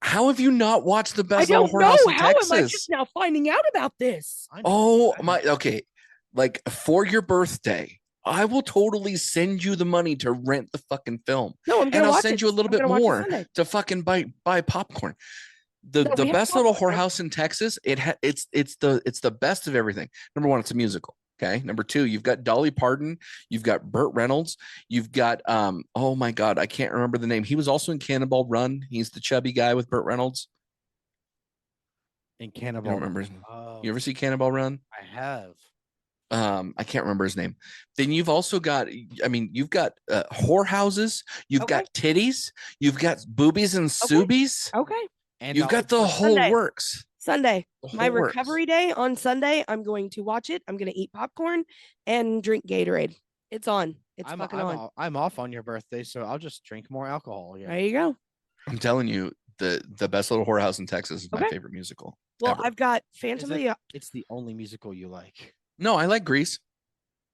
How have you not watched The Best Little Whorehouse in Texas? How am I just now finding out about this? Oh my! Okay, like for your birthday, I will totally send you the money to rent the fucking film. No, I'm gonna and I'll watch send it. you a little I'm bit gonna watch it more Sunday. to fucking buy popcorn. The Best Little Whorehouse in Texas. It's the best of everything. Number one, it's a musical. Okay. Number two, you've got Dolly Parton, you've got Burt Reynolds, you've got oh my God, I can't remember the name. He was also in Cannonball Run. He's the chubby guy with Burt Reynolds. In Cannonball. I don't remember his name. You ever see Cannonball Run? I have. I can't remember his name. Then you've also got, you've got whorehouses, you've got titties, you've got boobies and subies. Okay. And you've got the whole works. Sunday. My recovery day on Sunday, I'm going to watch it. I'm going to eat popcorn and drink Gatorade. It's on. It's fucking on. I'm off on your birthday, so I'll just drink more alcohol. Yeah. There you go. I'm telling you, the Best Little Whorehouse in Texas is my favorite musical. Well, ever. I've got Phantom of the. It's the only musical you like. No, I like Grease.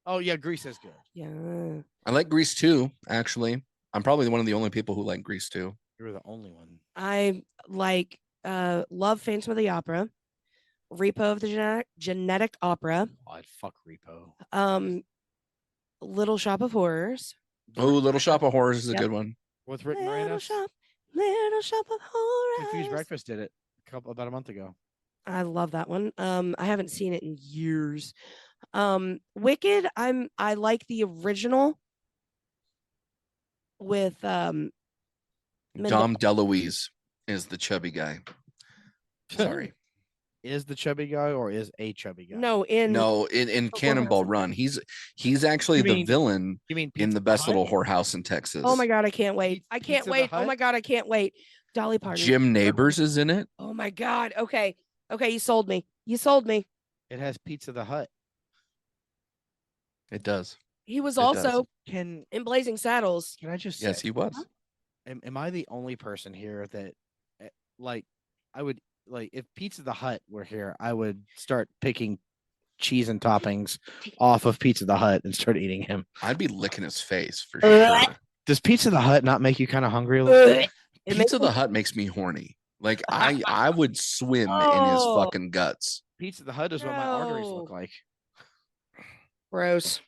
Oh yeah, Grease is good. Yeah. I like Grease too. Actually, I'm probably one of the only people who like Grease too. You're the only one. I like love Phantom of the Opera, Repo of the Genetic Opera. Oh, I'd fuck Repo. Little Shop of Horrors. Oh, Little Shop of Horrors is a good one. With Rick Little Moranis. Little Shop of Horrors. Confused Breakfast did it about a month ago. I love that one. I haven't seen it in years. Wicked, I like the original with Dom DeLuise is the chubby guy. Sorry. Is the chubby guy or is a chubby guy? No, in Cannonball Run. He's actually the villain in the Best Little Whorehouse in Texas. Oh my God, I can't wait. I can't wait. Oh my God, I can't wait. Dolly Parton. Jim Neighbors is in it. Oh my God. Okay. Okay, you sold me. You sold me. It has Pizza the Hut. It does. He was also in Blazing Saddles. Can I just say, yes, he was. Am I the only person here that like I would like if Pizza the Hut were here, I would start picking cheese and toppings off of Pizza the Hut and start eating him. I'd be licking his face for sure. Does Pizza the Hut not make you kind of hungry a little bit? Pizza the Hut makes me horny. Like I would swim in his fucking guts. Pizza the Hut is what my arteries look like. Gross.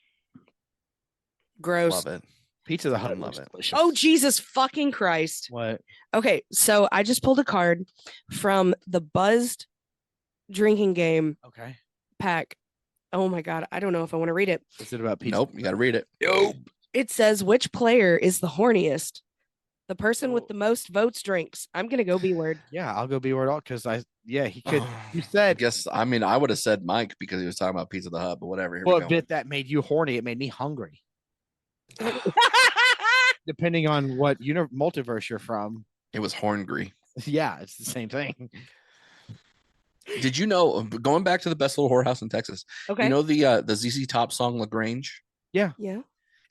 Love it. Pizza the Hut love it. Delicious. Oh, Jesus fucking Christ. What? Okay, so I just pulled a card from the Buzzed drinking game pack. Oh my God, I don't know if I want to read it. Is it about pizza? Nope, you got to read it. Nope. It says, which player is the horniest? The person with the most votes drinks. I'm going to go B-word. Yeah, I'll go B-word all because he could. You said. I would have said Mike because he was talking about Pizza the Hut, but whatever. Here Well, a bit that made you horny. It made me hungry. Depending on what multiverse you're from. It was horngry. Yeah, it's the same thing. Did you know, going back to the Best Little Whorehouse in Texas, you know the ZZ Top song LaGrange? Yeah. Yeah.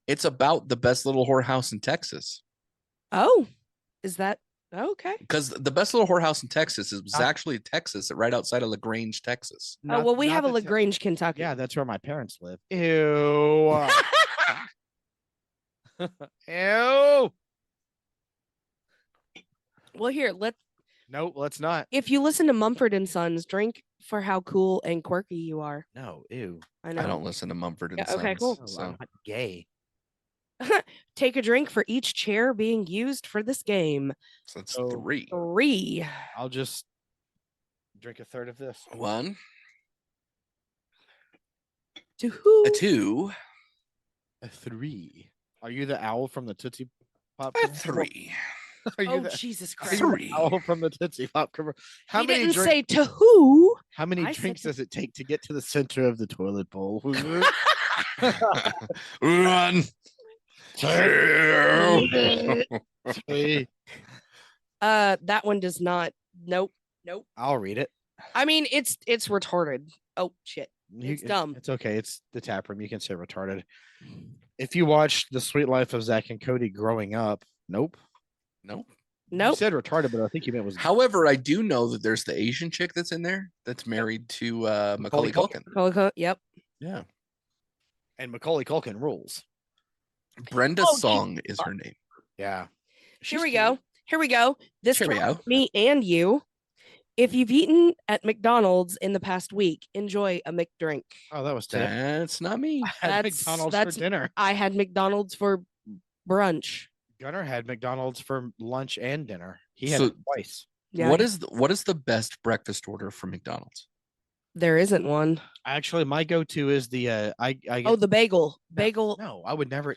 It's about the Best Little Whorehouse in Texas. Oh, is that okay? Because the Best Little Whorehouse in Texas was actually Texas, right outside of LaGrange, Texas. We have a LaGrange, Kentucky. Yeah, that's where my parents live. Ew. Ew. Well, here, Nope, let's not. if you listen to Mumford and Sons, drink for how cool and quirky you are. No, ew. I know. I don't listen to Mumford and Yeah, okay, cool. Sons. No, I'm So not gay. Take a drink for each chair being used for this game. that's Oh. 3. 3. I'll just drink a third of this. 1, To who? a 2, A 3. Are you the owl from the Tootsie Pop? a commercial? 3, Are you Oh, the, Jesus are Christ. you the 3. owl from the Tootsie Pop commercial? How He many didn't drinks? say to who. How many I said drinks to- does it take to get to the center of the toilet bowl? Run. 2. Hey, That one does not. Nope. I'll read it. I mean, it's retarded. Oh shit. It's dumb. It's okay. It's the tap room. You can say retarded. If you watched The Sweet Life of Zach and Cody growing up, nope. Nope. You Nope. said retarded, but I think you meant was However, I do know that there's the Asian chick that's in there that's married to Macaulay Culkin. Yep. Yeah. and Macaulay Culkin rules. Brenda Oh, Song is her name. Yeah. Here we go. This Cheerio. counts me and you. If you've eaten at McDonald's in the past week, enjoy a McDrink. Oh, that was today. That's not me. I had That's- McDonald's that's- for dinner. I had McDonald's for brunch. Gunnar had McDonald's for lunch and dinner. He had So- it twice. Yeah. What is the best breakfast order from McDonald's? There isn't one. Actually, my go-to is the I get, Oh, the bagel. No, Bagel. No, I would never.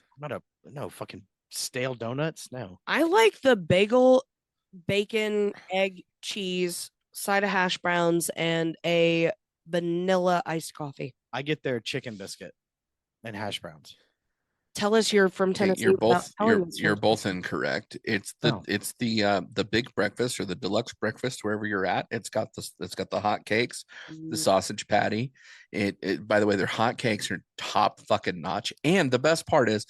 No fucking stale donuts. No. I like the bagel, bacon, egg, cheese, side of hash browns, and a vanilla iced coffee. I get their chicken biscuit and hash browns. Tell us you're from Okay, Tennessee. you're without both telling us you're from both incorrect. It's the Oh. it's the big breakfast or the deluxe breakfast wherever you're at. It's got the hot cakes, the Tennessee. sausage patty. It by the way, their hot cakes are top fucking notch. And the best part is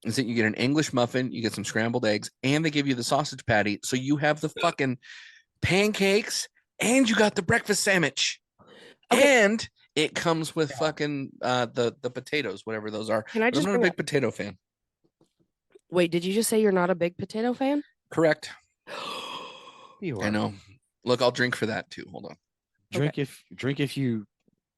that you get an English muffin, you get some scrambled eggs, and they give you the sausage patty. So you have the fucking pancakes and you got the breakfast sandwich. Okay. And it comes with fucking the potatoes, whatever those are. Can I But I'm just not a bring big potato fan. Wait, did you just say you're not a big potato fan? Correct. You I are. know. Look, I'll drink for that too. Hold on. Drink if you.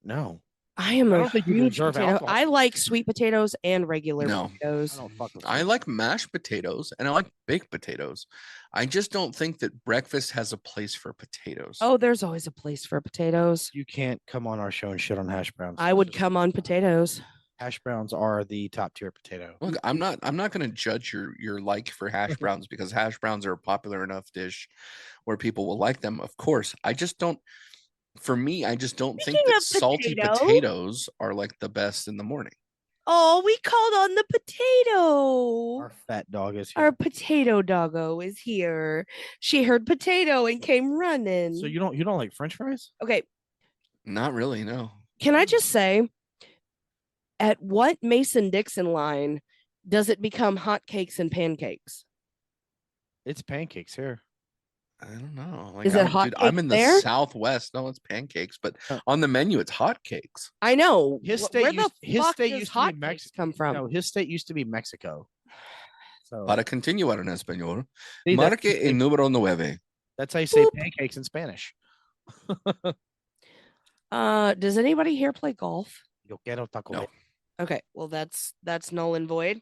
No, I am I a don't think you huge deserve potato. alcohol. I like sweet potatoes and regular No. I potatoes. don't fuck with. I you. like mashed potatoes and I like baked potatoes. I just don't think that breakfast has a place for potatoes. Oh, there's always a place for potatoes. You can't come on our show and shit on hash browns. I would come on potatoes. Hash browns are the top tier potato. Look, I'm not going to judge your like for hash browns because hash browns are a popular enough dish where people will like them. Of course, I just don't. For me, I just don't think Speaking that of salty potato- potatoes are like the best in the morning. Oh, we called on the potato. Our fat dog is here. Our potato doggo is here. She heard potato and came running. So you don't like French fries? Okay, Not really, no. can I just say, at what Mason-Dixon line does it become hotcakes and pancakes? It's pancakes here. I don't know. Is it I'm in the hotcakes there? Southwest. No, it's pancakes, but Oh. on the menu, it's hotcakes. I know. His Wh- state Where the used- his fuck state does used to be hotcakes Mex- come from? No, his state used to be Mexico. So Para continuar en español, see, marque el número 9. that's how you say Boop. pancakes in Spanish. Does anybody here play golf? Yo quiero taco No. Bell. Okay, well that's null and void.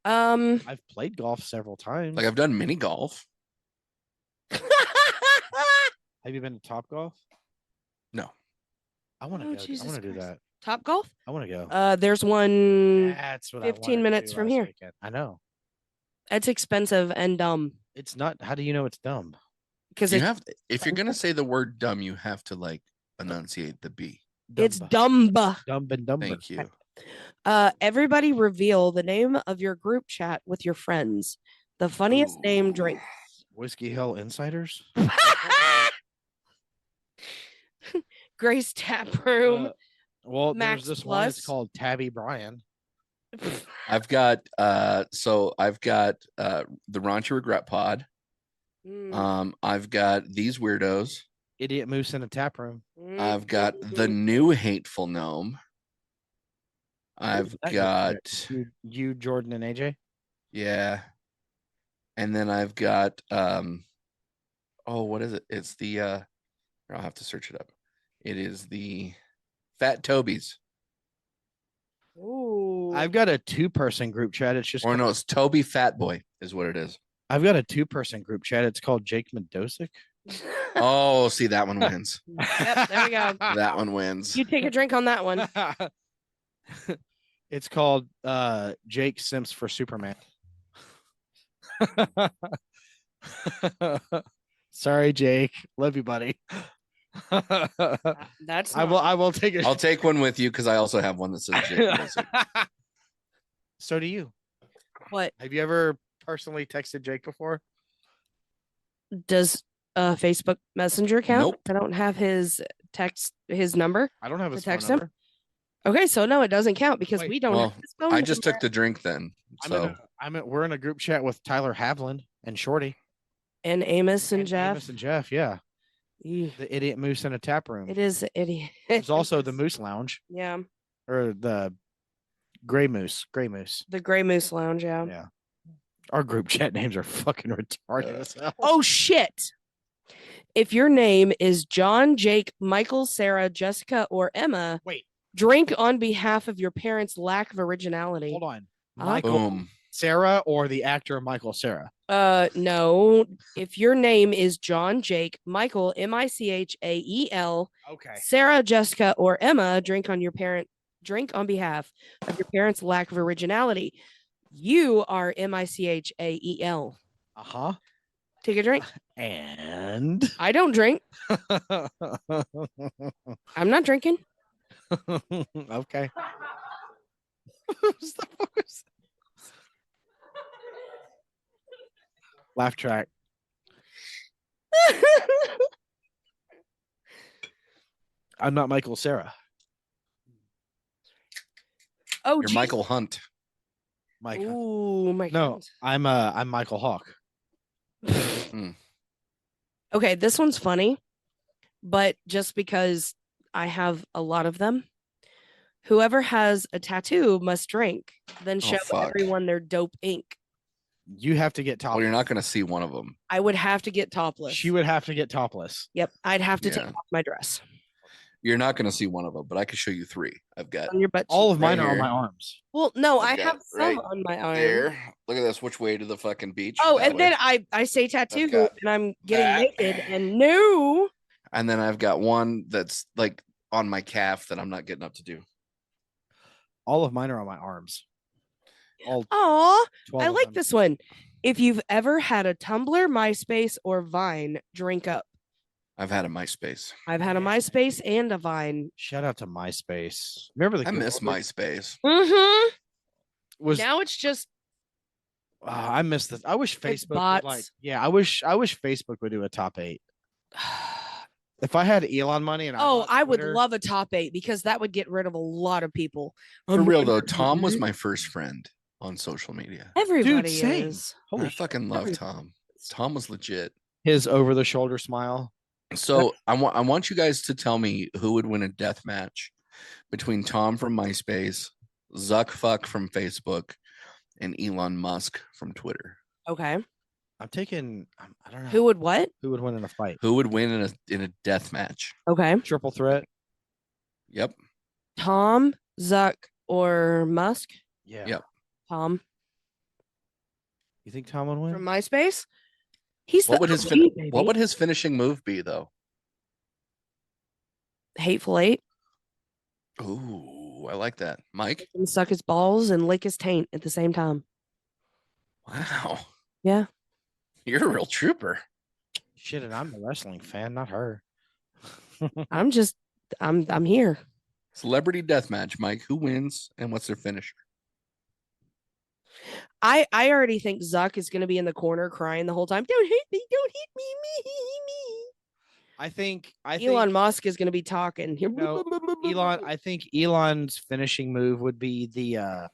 I've played golf several times. Like I've done mini golf. Have you been to Top Golf? No. I want to Oh, go. I Jesus want to do Christ. that. Top golf? I want to go. There's one. That's what 15 I wanted to minutes do from last here. weekend. I know. It's expensive and dumb It's not. How do you know it's dumb? because You have if you're gonna say the word dumb, you have to like enunciate the B. it's Dumb. dumb. Dumb and dumber. Thank you. Everybody reveal the name of your group chat with your friends. The funniest name Ooh. drink. Whiskey Hill Insiders. Grace Tap Room. Well, Max there's this one. It's Plus. called Tabby Bryan. I've got the Raunchy Regret Pod. Mm, I've got these weirdos. Idiot Moose in a tap room. I've got the mm. new hateful gnome. I've That got you, Jordan, and AJ. Yeah. And then I've got what is it? It's the I'll have to search it up. It is the Fat Tobies. Ooh. I've got a 2-person group chat. It's just Or no, it's Toby Fat Boy is what it is. I've got a 2-person group chat. It's called Jake Mendosic. Oh, see, that one wins. Yep, there we go. That one wins. You take a drink on that one. It's called Jake Simps for Superman. Sorry, Jake. Love you, buddy. That's I will take it. I'll take one with you because I also have one that says Jake Mendosic. So do you. What Have you ever personally texted Jake before? does Facebook Messenger count? Nope. I don't have his number. I don't have his To text phone him? number. Okay, so no, it doesn't count because Wait, we don't well, have his phone I just number. took the drink then. So We're in a group chat with Tyler Havland and Shorty and Amos and Jeff. Amos and Jeff, yeah. Ew, The idiot moose in a tap room. it is idiot. There's also the Moose Lounge Yeah, or the Gray Moose. the Gray Moose Lounge. Yeah. Yeah. Our group chat names are fucking retarded as hell. Oh shit! If your name is John, Jake, Michael, Sarah, Jessica, or Emma, Wait, drink on behalf of your parents' lack of originality. hold on. Huh? Michael boom. Sarah or the actor Michael Sarah? No. If your name is John, Jake, Michael, Michael, Okay. Sarah, Jessica, or Emma, drink on behalf of your parents' lack of originality. You are Michael. Uh-huh. Take a drink. And I don't drink. I'm not drinking. okay. Laugh track. I'm not Michael Sarah. Oh, You're geez. Michael Hunt. Mike. Ooh, my No, goodness. I'm Michael Hawk. Okay, this one's funny, but just because I have a lot of them, whoever has a tattoo must drink, then show fuck. everyone their dope ink. You have to get topless. Well, you're not going to see one of them. I would have to get topless. She would have to get topless. Yep, I'd have to take Yeah. off my dress You're not going to see one of them, but I can show you 3. I've got on your butt. All cheek. of mine Right are on here. my arms. Well, no, I I've got have some right on my arm. there. Look at this. Which way to the fucking beach? Oh, That and way. then I say tattoo, got and I'm getting that. naked, and no. And then I've got one that's like on my calf that I'm not getting up to do. All of mine are on my arms. All Aw, 12 I of like them. this one. If you've ever had a Tumblr, MySpace, or Vine, drink up. I've had a MySpace. I've had a MySpace and a Vine. Shout out to MySpace. Remember the I good miss old days? MySpace. Mm-hmm. Was Now it's just I miss this. I wish It's Facebook would bots. like I wish Facebook would do a top 8. If I had Elon money and oh, bought I would Twitter- love a top 8 because that would get rid of a lot of people. For real though, Tom was my first friend on social media. Everybody same. is. Holy I fucking love every- Tom. Tom was legit. his over the shoulder smile. So I want you guys to tell me who would win a death match between Tom from MySpace, Zuck Fuck from Facebook, and Elon Musk from Twitter. Okay. I'm taking I don't know Who would what? who would win in a fight. Who would win in a death match? Okay. Triple threat. Yep. Tom, Zuck, or Musk? Yeah. Yep. Tom You think Tom would win? from MySpace. He's What the would his OG, baby. what would his finishing move be though? Hateful Eight? Ooh, I like that. Mike? And suck his balls and lick his taint at the same time. Wow. Yeah. You're a real trooper. Shit, and I'm a wrestling fan, not her. I'm here. Celebrity death match, Mike. Who wins and what's their finisher? I already think Zuck is going to be in the corner crying the whole time. Don't hit me. Don't hit me. Me. I think Elon Musk is going to be talking. No, Elon. I think Elon's finishing move would be the.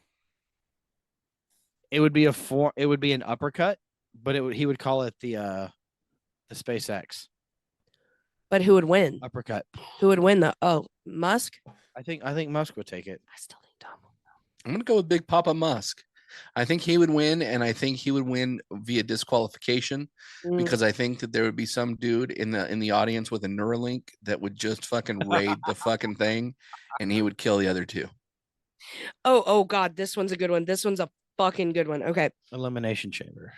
It would be It would be an uppercut, but he would call it the SpaceX But who would win? uppercut. Who would win though? Oh, Musk? I think Musk would take it. I still think Tom. I'm gonna go with Big Papa Musk. I think he would win, and I think he would win via disqualification because I think that there would be some dude in the audience with a Neuralink that would just fucking raid the fucking thing, and he would kill the other two. Oh God, this one's a good one. This one's a fucking good one. Okay. Elimination Chamber.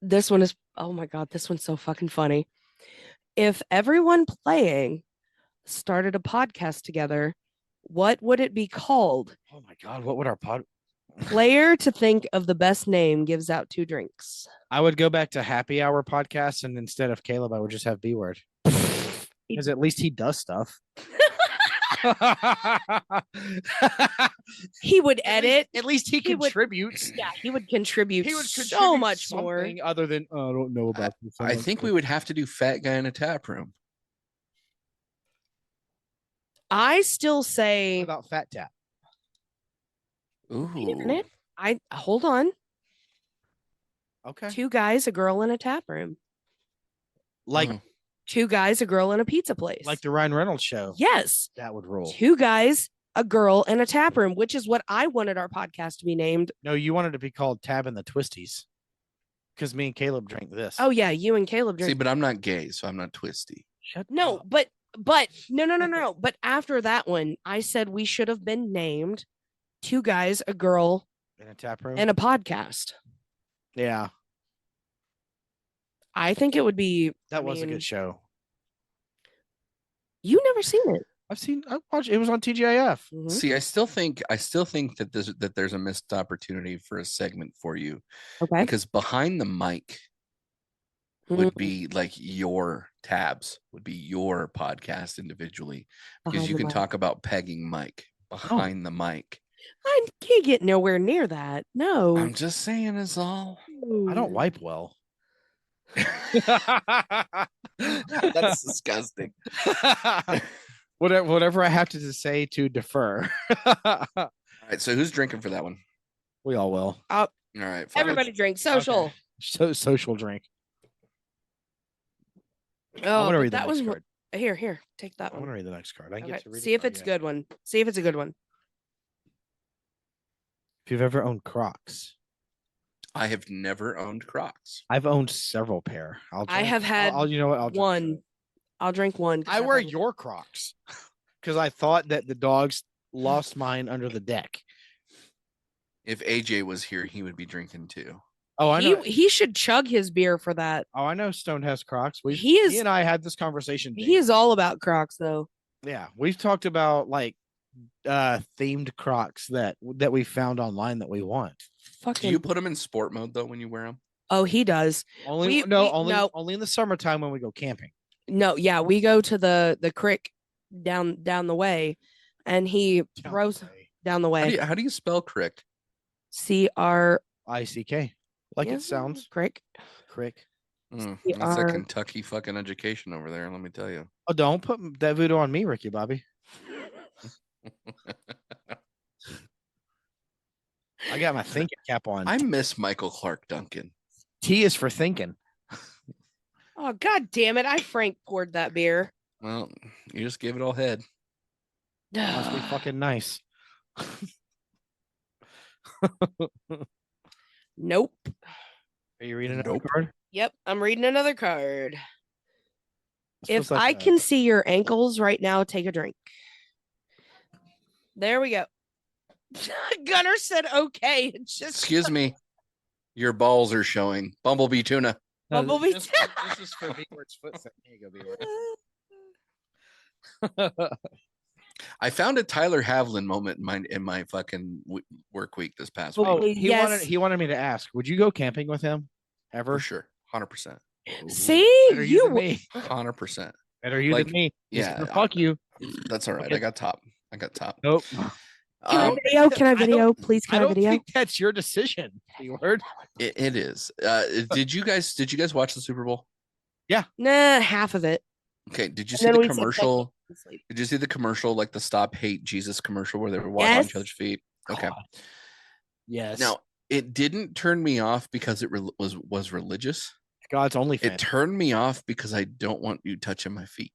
This one is, oh my God, this one's so fucking funny. If everyone playing started a podcast together, what would it be called? Oh my God, what would our pod? Player to think of the best name gives out 2 drinks. I would go back to Happy Hour podcast, and instead of Caleb, I would just have B word. Because at least he does stuff. He would edit. At least he contributes. Yeah, he would contribute. He would so much more. Other than I don't know about this. I think we would have to do Fat Guy in a Tap Room. I still say about Fat Tap. Ooh. Wait a minute. I hold on. Okay. 2 guys, a girl in a tap room. Like 2 guys, a girl in a pizza place. Like the Ryan Reynolds show. Yes. That would rule. 2 guys, a girl, and a tap room, which is what I wanted our podcast to be named. No, you wanted it to be called Tab and the Twisties. Because me and Caleb drank this. Oh yeah, you and Caleb drank. See, but I'm not gay, so I'm not twisty. Shut No, up. but no. But after that one, I said we should have been named 2 guys, a girl, In a tap room. and a podcast. Yeah. I think it would be. That was a good show. You never seen it. I watched it was on TGIF. Mhm. See, I still think that there's a missed opportunity for a segment for you. Okay. Because behind the mic would be like your tabs, would be your podcast individually. Because Behind you the can mic. talk about pegging Mike behind the mic. I can't get nowhere near that. No. I'm just saying is all. I don't wipe well. That's disgusting. Whatever I have to say to defer. All right, so who's drinking for that one? We all will. All right, fine. Everybody drink social. Okay. So social drink. Oh, I want to but read the that next was card. here. Take that I want one. to read the next card. I Okay, get to read. see if it's a good one. See if it's a good one. If you've ever owned Crocs, I have never owned Crocs. I've owned several pair. I have had you know what? I'll drink one. I'll drink one. 'cause I I've wear had- your Crocs because I thought that the dogs lost mine under the deck. If AJ was here, he would be drinking too. Oh, I know. He should chug his beer for that. Oh, I know. Stone has Crocs. He and I had this conversation. He is all about Crocs though. Yeah, we've talked about like themed Crocs that we found online that we want. Do Fucking. you put them in sport mode though when you wear them? Oh, he does. Only only in the summertime when we go camping. No, yeah, we go to the creek down the way, and he throws down the way. How do you spell crick? CRICK. Like it sounds. Crick. Crick. That's a Kentucky fucking education over there. Let me tell you. Oh, don't put that voodoo on me, Ricky Bobby. I got my thinking cap on. I miss Michael Clark Duncan. T is for thinking. Oh God damn it! I Frank poured that beer. Well, you just gave it all head. Must be fucking nice. Nope. Are you reading another card? Yep, I'm reading another card. This If feels like I a- can see your ankles right now, take a drink. There we go. Gunner said okay. It's just Excuse me. Your balls are showing. Bumblebee tuna. No, Bumblebee. this is for B-Word's foot. Here you go, B-Word. I found a Tyler Havlin moment in my fucking work week this past Oh, week. yes. He wanted me to ask, would you go camping with him For ever? sure. 100%. See, Better you than me. 100%. Better you Like, than me. yeah, Fuck you. That's all right. Okay. I got top. Nope. Can I video? Can I video? Please, I can I don't video? think that's your decision. B-Word. It is. Did you guys watch the Super Bowl? Nah, half of it. Okay. Did you And see then the we said commercial? Sleep. Did you see the commercial, like the Stop Hate Jesus commercial where they were walking on Yes. each other's feet? Okay. Yes. Now, it didn't turn me off because it was religious. God's only fan. It turned me off because I don't want you touching my feet.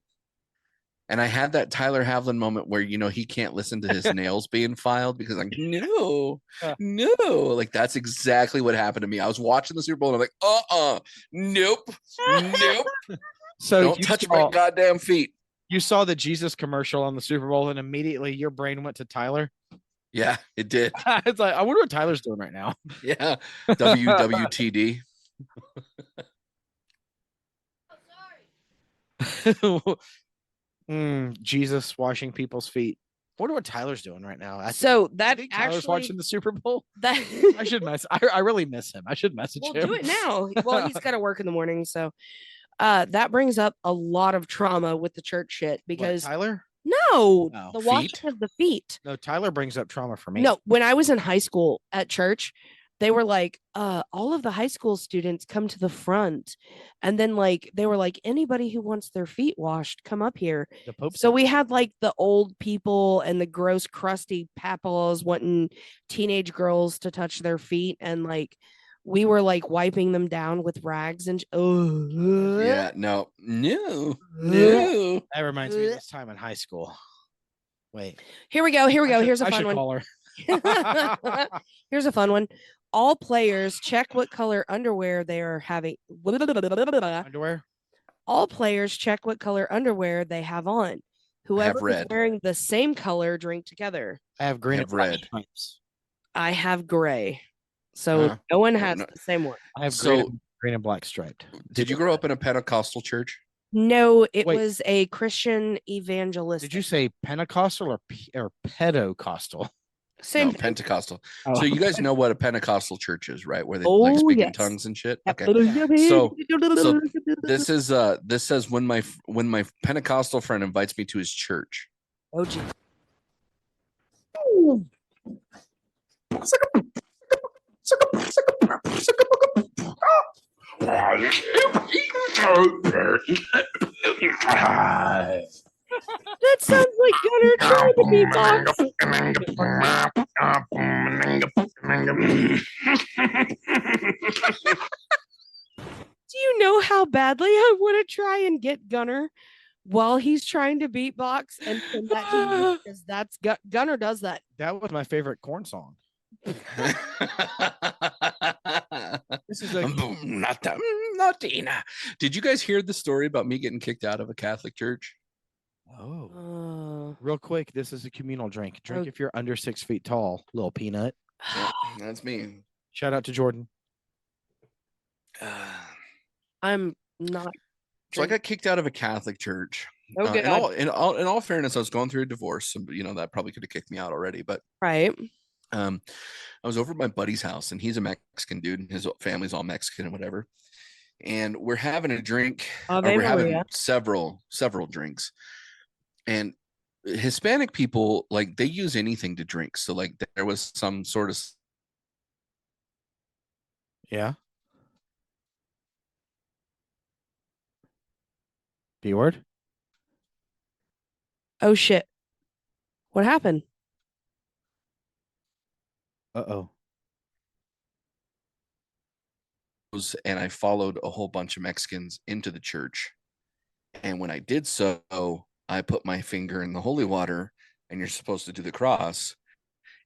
And I had that Tyler Havlin moment where, he can't listen to his nails being filed because like, no, like that's exactly what happened to me. I was watching the Super Bowl and I'm like, nope. So don't touch my goddamn feet. You saw the Jesus commercial on the Super Bowl and immediately your brain went to Tyler. Yeah, it did. It's like, I wonder what Tyler's doing right now. Yeah. WWTD. Jesus washing people's feet. I wonder what Tyler's doing right now. Tyler's watching the Super Bowl. I should I really miss him. I should message him. We'll do it now. Well, he's got to work in the morning, so that brings up a lot of trauma with the church shit because Tyler? No, the washing of the feet. No, Tyler brings up trauma for me. No, when I was in high school at church, they were like, all of the high school students come to the front. And then they were like, anybody who wants their feet washed, come up here. So we had the old people and the gross, crusty papaws wanting teenage girls to touch their feet. And we were wiping them down with rags and yeah, no. That reminds me of this time in high school. Wait. Here we go. Here's a fun one. Call her. Here's a fun one. All players check what color underwear they are having. Underwear? All players check what color underwear they have on. Whoever is wearing the same color drink together. I have green and red. I have gray. So no one has the same one. I have green and black striped. Did you grow up in a Pentecostal church? No, it was a Christian evangelist. Did you say Pentecostal or pedocostal? Same no, Pentecostal. Oh. So you guys know what a Pentecostal church is, right? Where they speak in tongues and shit. Okay. So this says when my Pentecostal friend invites me to his church. Oh gee. That sounds like Gunner trying to beatbox. Do you know how badly I want to try and get Gunner while he's trying to beatbox and send that to me? Because that's Gunner does that. That was my favorite Korn song. This is Natina. Did you guys hear the story about me getting kicked out of a Catholic church? Oh, real quick. This is a communal drink. Drink if you're under 6 feet tall, little peanut. Yeah, that's me. Shout out to Jordan. I'm not. So I got kicked out of a Catholic church. Okay. In all fairness, I was going through a divorce. So, that probably could have kicked me out already. But right. I was over at my buddy's house, and he's a Mexican dude, and his family's all Mexican and whatever. And we're having a drink. We're having several drinks. And Hispanic people, they use anything to drink. So there was some sort of. Yeah. B-word? Oh, shit. What happened? Uh-oh. And I followed a whole bunch of Mexicans into the church. And when I did so, I put my finger in the holy water, and you're supposed to do the cross.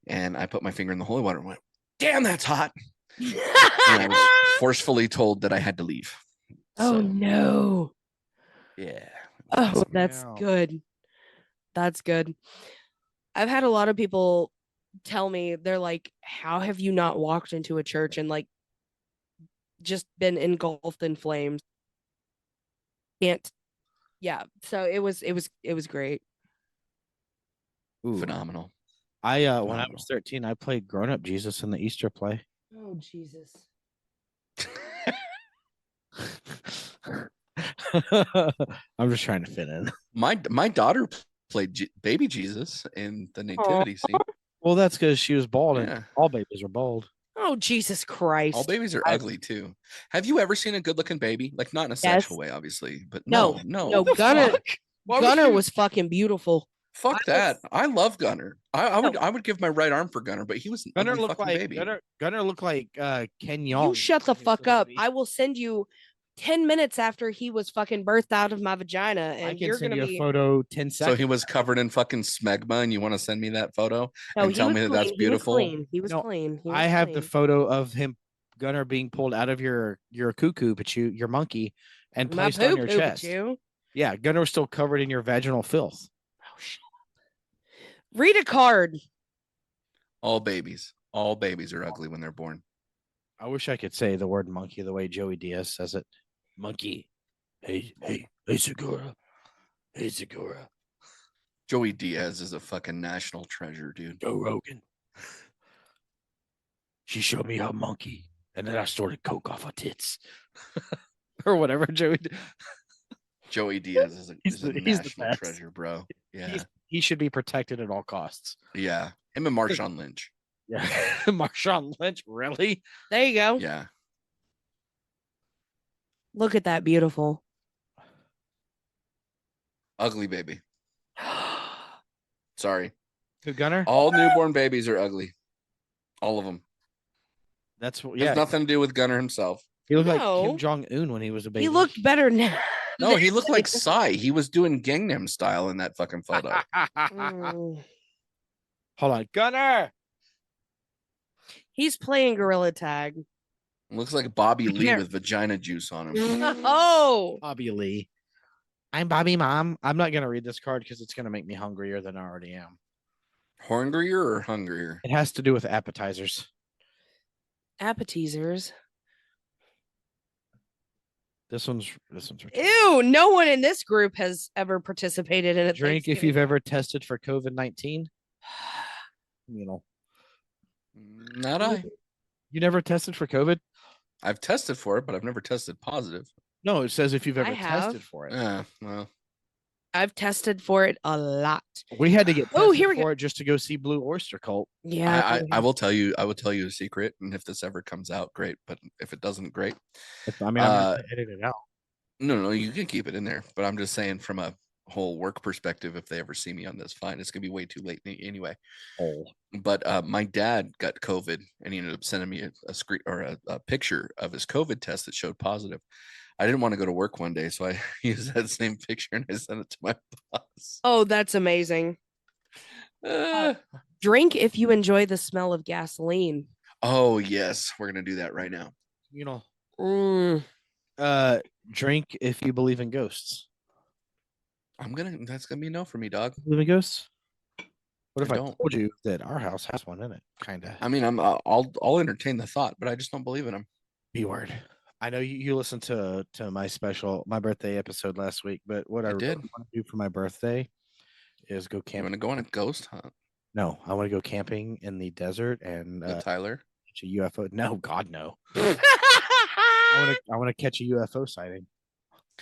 And I put my finger in the holy water and went, damn, that's hot. And I was forcefully told that I had to leave. Oh, no. Yeah. Oh, that's good. That's good. I've had a lot of people tell me, they're like, how have you not walked into a church and just been engulfed in flames? Can't. Yeah. So it was great. Ooh. Phenomenal. When I was 13, I played Grown Up Jesus in the Easter play. Oh, Jesus. I'm just trying to fit in. My daughter played baby Jesus in the nativity scene. Well, that's because she was bald, and all babies are bald. Oh, Jesus Christ. All babies are ugly, too. Have you ever seen a good-looking baby? Not in a sexual way, obviously, but no. Gunner was fucking beautiful. Fuck that. I love Gunner. I would give my right arm for Gunner, but he was an ugly fucking baby. Gunner looked like Ken Young. You shut the fuck up. I will send you 10 minutes after he was fucking birthed out of my vagina, and I can you're send gonna you be a photo 10 So seconds. he was covered in fucking smegma, and you want to send me that photo no, and he tell was me that clean. that's beautiful? He was No, clean. He was I have the clean. photo of him, Gunner, being pulled out of your cuckoo, but your monkey, and My placed on your poo-poo, chest. you. Yeah, Gunner was still covered in your vaginal filth. Oh, shut up. Read a card. All babies are ugly when they're born. I wish I could say the word monkey the way Joey Diaz says it. Monkey. Hey, Segura. Hey, Segura. Joey Diaz is a fucking national treasure, dude. Joe Rogan. She showed me her monkey, and then I snorted coke off her tits. Or whatever, Joey. Joey Diaz is a He's the national best. treasure, bro. Yeah. He should be protected at all costs. Yeah. Him and Marshawn Lynch. Yeah. Marshawn Lynch, really? There you go. Yeah. Look at that beautiful. Ugly baby. Sorry. Who, Gunner? All newborn babies are ugly. All of them. That's what. Has Yeah. nothing to do with Gunner himself. He looked No. like Kim Jong Un when he was a baby. He looked better now. No, he looked like Psy. He was doing Gangnam Style in that fucking photo. Mm. Hold on, Gunner. He's playing gorilla tag. Looks like Bobby Lee can't- with vagina juice on him. Oh, Bobby Lee. I'm Bobby Mom. I'm not gonna read this card because it's gonna make me hungrier than I already am. Hungrier or hungrier? It has to do with appetizers. appetizers. This one's ridiculous. Ew, no one in this group has ever participated in a Drink if Thanksgiving. you've ever tested for COVID-19. You know, Not I. you never tested for COVID? I've tested for it, but I've never tested positive. No, it says if you've ever I have. tested for it. Yeah, well, I've tested for it a lot. We had to get tested Oh, here we for go. it just to go see Blue Oyster Cult. Yeah, I will tell you a secret, and if this ever comes out, great. But if it doesn't, great. I mean, I'm gonna edit it out. No, you can keep it in there. But I'm just saying, from a whole work perspective, if they ever see me on this, fine. It's gonna be way too late anyway. Oh, But my dad got COVID, and he ended up sending me a screen or a picture of his COVID test that showed positive. I didn't want to go to work one day, so I used that same picture and I sent it to my boss. Oh, that's amazing. Uh, Drink if you enjoy the smell of gasoline. oh yes, we're gonna do that right now. you know, Mm. drink if you believe in ghosts. That's gonna be a no for me, dog. Believe in ghosts? What if I I don't. told you that our house has one in it? Kind of. I mean, I'll entertain the thought, but I just don't believe in them. B word. I know you listened to my birthday episode last week, but what I really did. want to do for my birthday is go You camping. want to go on a ghost hunt No, I want to go camping in the desert and with Tyler? catch a UFO. No, God, no. I want to catch a UFO sighting.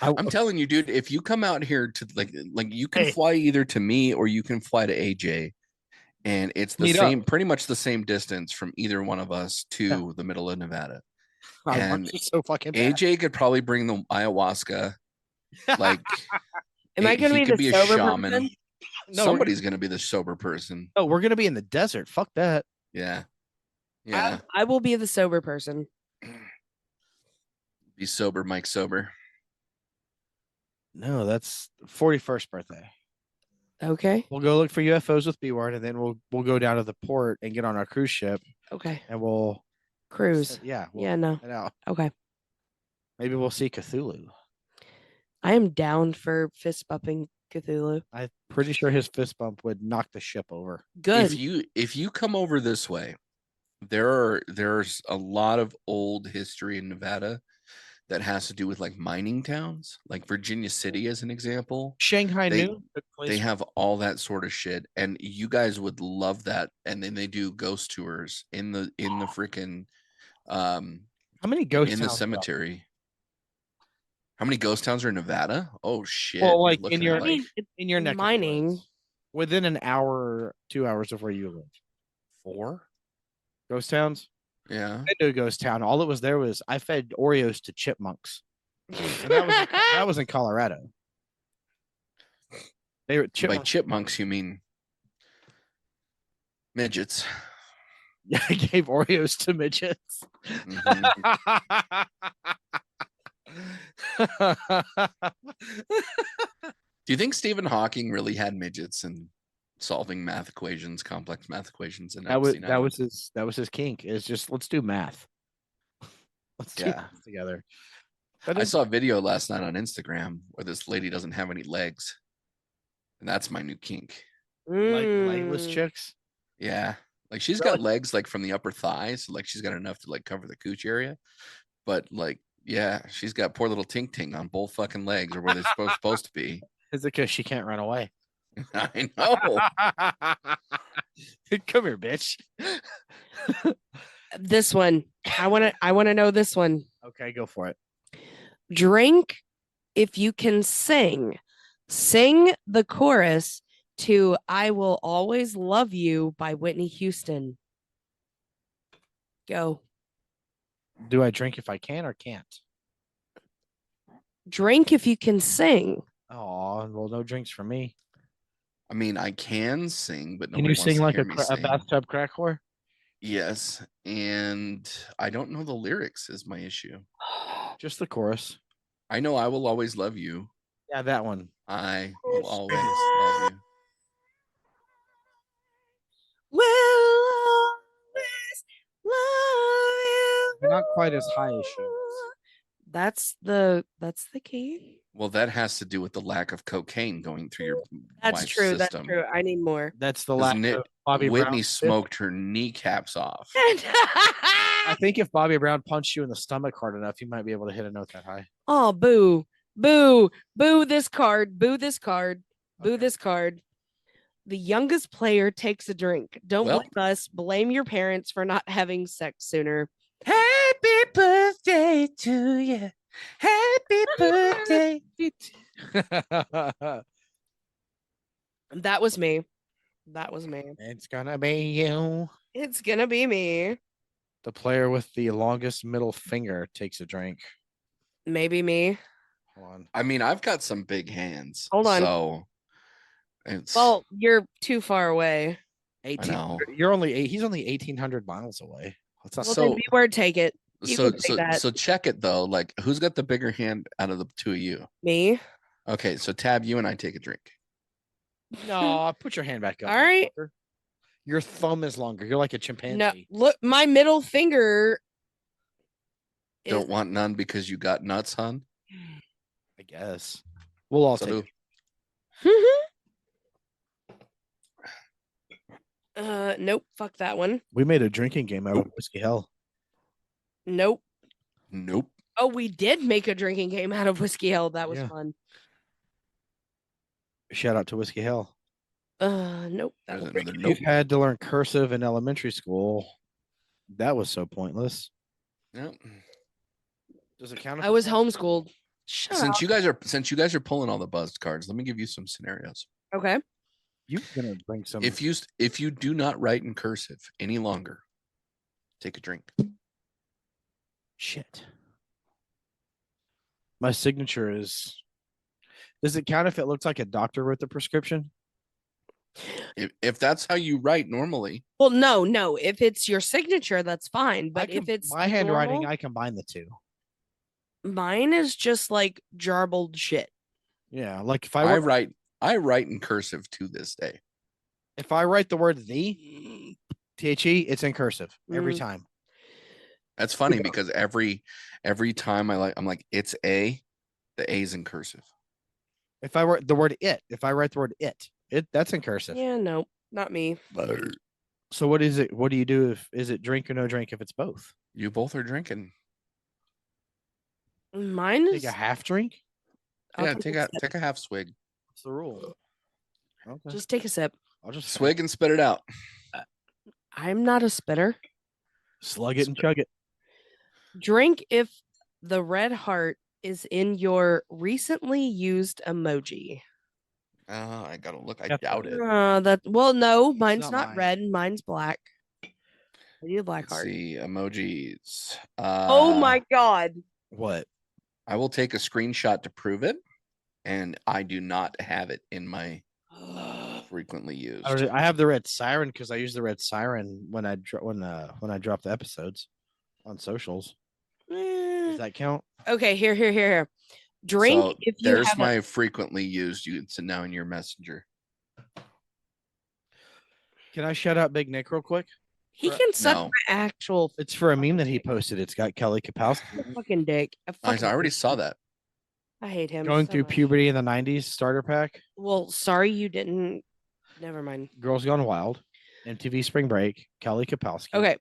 I'm telling you, dude, if you come out here to like you can Hey. fly either to me or you can fly to AJ, and it's the Meet same, pretty much the same distance from either one of us to Yeah. the middle of Nevada. I and want you so fucking bad. AJ could probably bring the ayahuasca. Like, Am I going to he be could the be a sober shaman. person? No, Somebody's gonna be the sober person. No, we're gonna be in the desert. Fuck that. Yeah, yeah. I will be the sober person. Be sober, Mike. Sober. No, that's 41st birthday. Okay. We'll go look for UFOs with B-Ward, and then we'll go down to the port and get on our cruise ship, Okay. and we'll Cruise. yeah, we'll Yeah, no. head out. Okay. Maybe we'll see Cthulhu. I am down for fist bumping Cthulhu. I'm pretty sure his fist bump would knock the ship over. Good. If you come over this way, there's a lot of old history in Nevada that has to do with like mining towns, like Virginia City as an example. Shanghai They- Noon took place. They have all that sort of shit, and you guys would love that. And then they do ghost tours in the freaking How many ghosts in the cemetery. How many ghost towns are in Nevada? Oh shit! Well, you're like in looking your at, like, in your neck of the mining. woods. Within an hour, 2 hours of where you live. 4. Ghost towns. Yeah. I do a ghost town. All it was there was I fed Oreos to chipmunks. And that was in Colorado. They were By chipmunks. chipmunks, you mean midgets? Yeah, I gave Oreos to midgets. Mhm. Do you think Stephen Hawking really had midgets and solving math equations, complex math equations, and that was his kink. It's just let's do math. Let's do math together. I saw a video last night on Instagram where this lady doesn't have any legs, and that's my new kink. Like legless chicks. Yeah, like she's got legs like from the upper thighs, so like she's got enough to like cover the cooch area, but like yeah, she's got poor little Tink Ting on both fucking legs, or where they're supposed to be. Is it because she can't run away? I know. Come here, bitch. This one. I want to know this one. Okay, go for it. Drink if you can sing. Sing the chorus to I Will Always Love You by Whitney Houston. Go. Do I drink if I can or can't? Drink if you can sing. Oh, well, no drinks for me. I mean, I can sing, but Can nobody you wants sing to like hear a me sing. bathtub crack whore? Yes, and I don't know the lyrics is my issue. Just the chorus. I know I will always love you. Yeah, that one. I will always love you. Will always love you. You're not quite as high as she is. That's the key. Well, that has to do with the lack of cocaine going through your That's wife's true. system. That's true. I need more. That's the lack Isn't it? of Bobby Whitney Brown. smoked her kneecaps off. I think if Bobby Brown punched you in the stomach hard enough, you might be able to hit a note that high. Oh, boo, boo, boo this card, boo this card, boo Okay. this card. The youngest player takes a drink. Don't Well- blame us. Blame your parents for not having sex sooner. Happy birthday to you. Happy birthday. That was me. That was me. It's gonna be you. It's gonna be me. The player with the longest middle finger takes a drink. Maybe me. Hold on. I mean, I've got some big hands. Hold on. So it's Well, you're too far away. 1800. You're only he's only 1,800 miles away. What's up? Well, So- then B-word, take it. You so can take that. so check it though. Like, who's got the bigger hand out of the two of you? Me. Okay, so Tab, you and I take a drink. No, put your hand back up. All right. motherfucker. Your thumb is longer. You're like a chimpanzee. No, look, my middle finger. Don't want none because you got nuts, hon. I guess. We'll all So take do- Nope. Fuck that one. We made a drinking game out of Whiskey Hell. Nope. Nope. Oh, we did make a drinking game out of Whiskey Hell. That was Yeah. fun. Shout out to Whiskey Hell. Nope. That There's was another If nope. you've had to learn cursive in elementary school, that was so pointless. Nope. Does it count? I was homeschooled. Shut Since up. you guys are pulling all the buzzed cards, let me give you some scenarios. Okay. You're gonna bring some. If you do not write in cursive any longer, take a drink. Shit. My signature is. Does it count if it looks like a doctor wrote the prescription? If that's how you write normally, Well, no. If it's your signature, that's fine. But if it's my handwriting, normal, I combine the two. mine is just like jarbled shit. Yeah, like if I write in cursive to this day. if I write the word the THE, it's in cursive every Mhm. time. That's funny because every time I'm like it's a, the A's in cursive. If I write the word it, that's in cursive. Yeah, no, not me. So what is it? What do you do if is it drink or no drink if it's both? You both are drinking. Mine is Take a half drink? I'll Yeah, take a sip. take a half swig. What's the rule? Okay. Just take a sip. I'll just Swig and spit it out. I'm not a spitter. slug it and chug it. Drink if the red heart is in your recently used emoji. I gotta look. I That's doubt it. No, mine's not not mine. red. Mine's black. I need a black Let's heart. see emojis. Oh my god. What? I will take a screenshot to prove it, and I do not have it in my frequently used. I have the red siren because I use the red siren when I drop the episodes on socials. Eh, Does that count? Okay, here. Drink So if you there's have my frequently used. You can send now in your messenger. Can I shout out Big Nick real quick? He can suck No. my actual It's for a meme that he posted. It's got Kelly Kapowski fucking dick. I already saw that. I hate him. going so through much. puberty in the 90s starter pack. Well, sorry you didn't. Never mind. Girls Gone Wild, MTV Spring Break, Kelly Kapowski. Okay.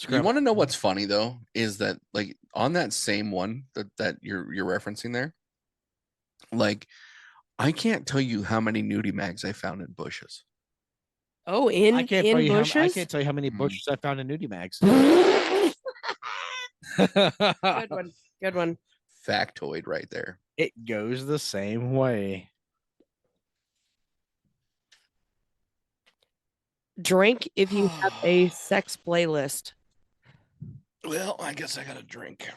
You want to know what's funny though is that like on that same one that you're referencing there, like I can't tell you how many nudie mags I found in bushes. Oh, I can't tell you bushes. I can't tell you how many bushes I found in nudie mags. Good one. Factoid right there. It goes the same way. Drink if you have a sex playlist. Well, I guess I got to drink.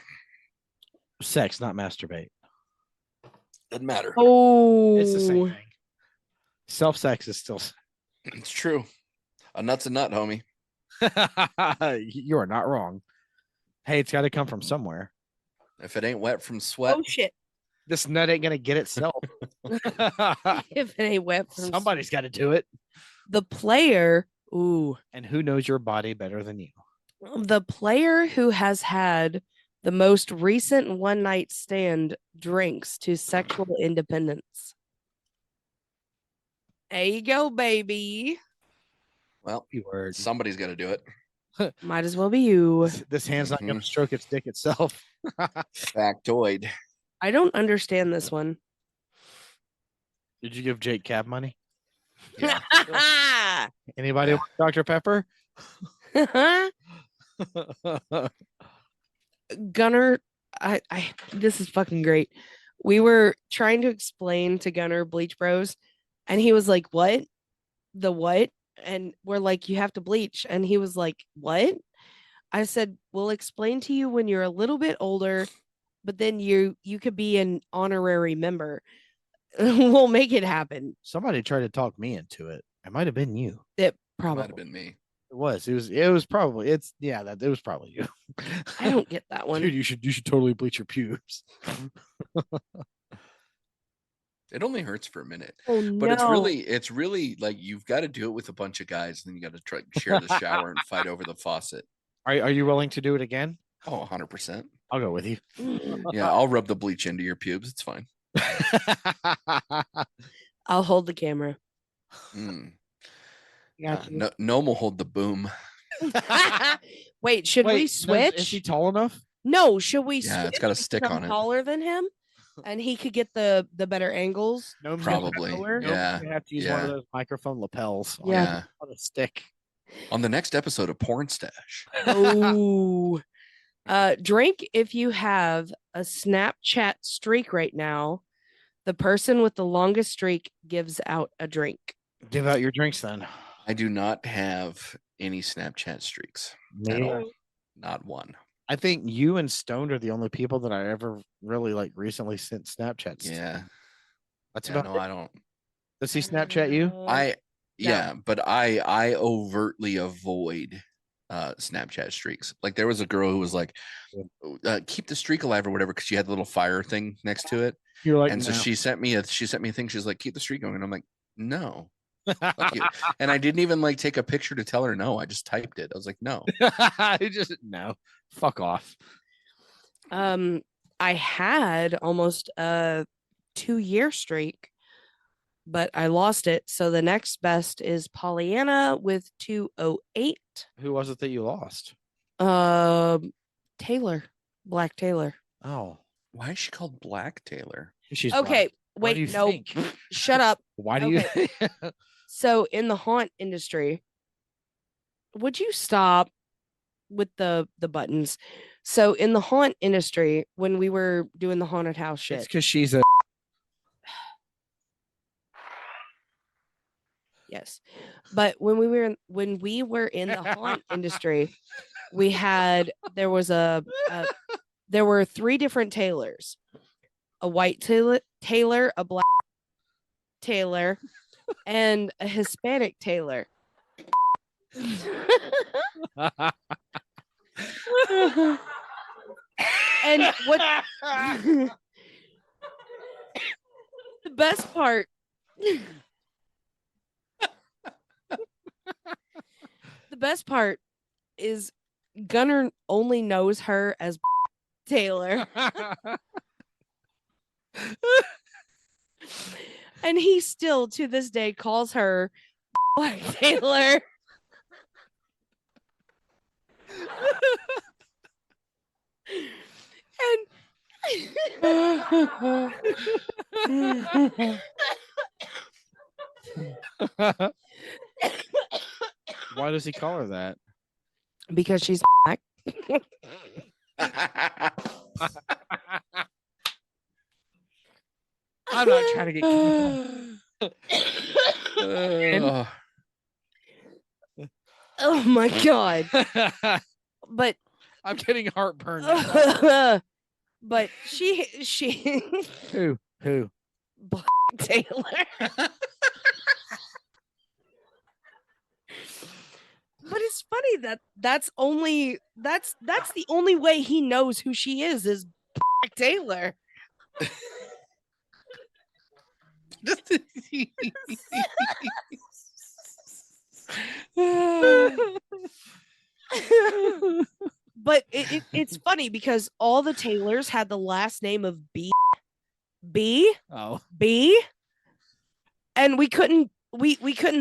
Sex, not masturbate. Doesn't matter. Oh, It's the same thing. Self-sex is still. It's true. A nut's a nut, homie. You are not wrong. Hey, it's got to come from somewhere. If it ain't wet from sweat, Oh shit! This nut ain't gonna get itself. If it ain't wet, from Somebody's got to do it. the player. Ooh, And who knows your body better than you? the player who has had the most recent one night stand drinks to sexual independence. There you go, baby. well, Keyword. somebody's got to do it. Might as well be you. This hand's not gonna stroke its dick itself. Factoid. I don't understand this one. Did you give Jake cab money? Yeah. Anybody want Dr. Pepper? Gunner, I this is fucking great. We were trying to explain to Gunner Bleach Bros, and he was like, "What? The what?" And we're like, "You have to bleach." And he was like, "What?" I said, "We'll explain to you when you're a little bit older, but then you could be an honorary member. We'll make it happen." Somebody tried to talk me into it. It might have been you. It Might have probably. been me. It was probably it was probably you. I don't get that one. Dude, you should totally bleach your pubes. It only hurts for a minute. Oh, But no. it's really like you've got to do it with a bunch of guys, and then you got to try share the shower and fight over the faucet. Are you willing to do it again? Oh, 100%. I'll go with you. Yeah, I'll rub the bleach into your pubes. It's fine. I'll hold the camera. Mm. Got you. No, Gnome will hold the boom. Wait, should we Wait, switch? Is he tall enough? No, should we Yeah, switch? it's got a stick I'm on it. taller than him, and he could get the better angles. Gnome's gonna have- Probably. lower? Gnome's Yeah. gonna have to use one of Yeah. those microphone lapels Yeah. on a stick. On the next episode of Porn Stash. Oh, drink if you have a Snapchat streak right now. The person with the longest streak gives out a drink. Give out your drinks then. I do not have any Snapchat streaks at Me all. Not one. I think you and Stoned are the only people that I ever really like recently sent Snapchats. to. Yeah. That's Yeah, about no, it. I don't. Does he Snapchat you? Yeah, but I overtly avoid Snapchat streaks. Like there was a girl who was like, keep the streak alive or whatever, because she had the little fire thing next to it. You're like, And so no. she sent me a thing. She's like, keep the streak going. And I'm like, no. Fuck you. And I didn't even like take a picture to tell her no. I just typed it. I was like, no. You just no. Fuck off. I had almost a 2-year streak, but I lost it. So the next best is Pollyanna with 208. Who was it that you lost? Taylor, Black Taylor. Oh, Why is she called Black Taylor? she's Okay, black. Why do you wait, no, think? shut up. Why do you? So in the haunt industry, would you stop with the buttons? So in the haunt industry, when we were doing the haunted house It's shit, because she's a. yes, but when we were in the haunt industry, there were 3 different Taylors: a white Taylor, a black Taylor, and a Hispanic Taylor. And what the best part is Gunnar only knows her as Taylor. And he still to this day calls her Black Taylor. Why does he call her that? Because she's black. I'm not trying to get Oh my god. But I'm getting heartburn. but she Who? Black Taylor. But it's funny that's the only way he knows who she is Black Taylor. But it's funny because all the Taylors had the last name of B, and we couldn't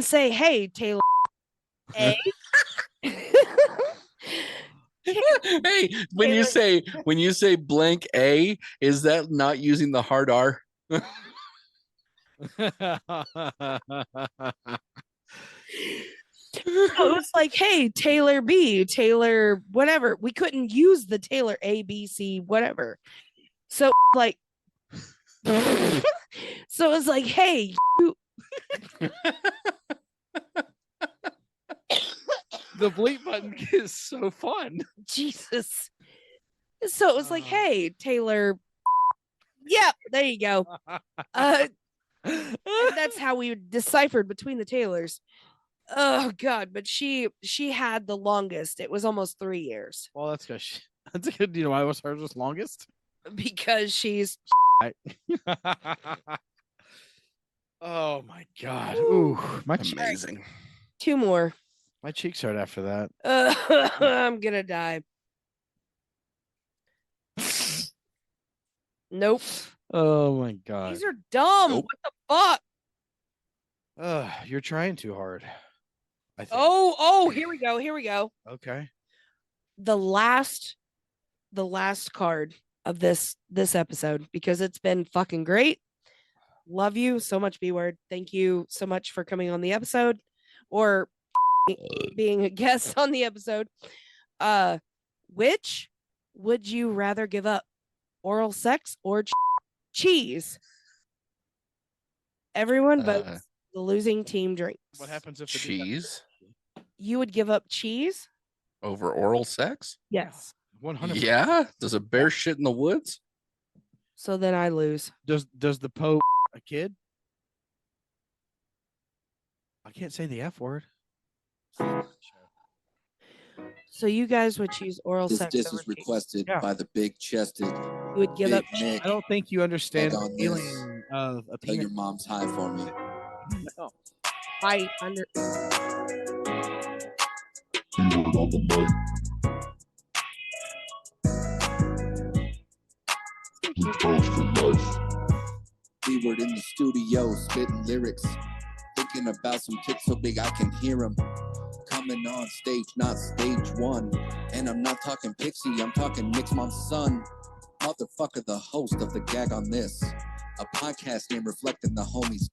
say, hey, Taylor A. Hey, when you say blank A, is that not using the hard R? So it was like, hey, Taylor B, Taylor whatever. We couldn't use the Taylor A, B, C, whatever. So like, so it was like, hey, you. The bleep button is so fun. Jesus. So it was like, hey, Taylor. Yeah, there you go. And that's how we deciphered between the Taylors. Oh God, but she had the longest. It was almost 3 years. Well, that's good. That's a good. You know why was hers was longest? Because she's. Oh my God! Ooh, my Amazing. 2 more. My cheeks hurt after that. I'm gonna die. Nope. Oh my God! These are dumb. Nope. What the fuck? You're trying too hard. I think. Oh, here we go. Okay. The last card of this episode, because it's been fucking great. Love you so much, B Word. Thank you so much for coming on the episode or being a guest on the episode. Which would you rather give up? Oral sex or cheese? Everyone votes. The losing team drinks. What happens if Cheese You would give up cheese? over oral sex? Yes. 100%. Yeah. Does a bear shit in the woods? So then I lose. Does the Pope a kid? I can't say the F word. So you guys would choose oral This sex dish over is cheese. requested Yeah. by the big chested. You would give up Big Nick. I don't think you understand Hold the on, feeling Liz. of a Tell penis. your mom's hi for me. No. I under. B-word in the studio, spitting lyrics. Thinking about some tits so big I can hear them. Coming on stage, not stage one. And I'm not talking Pixie, I'm talking Nick's mom's son. Motherfucker, the host of the gag on this. A podcast name reflecting the homies.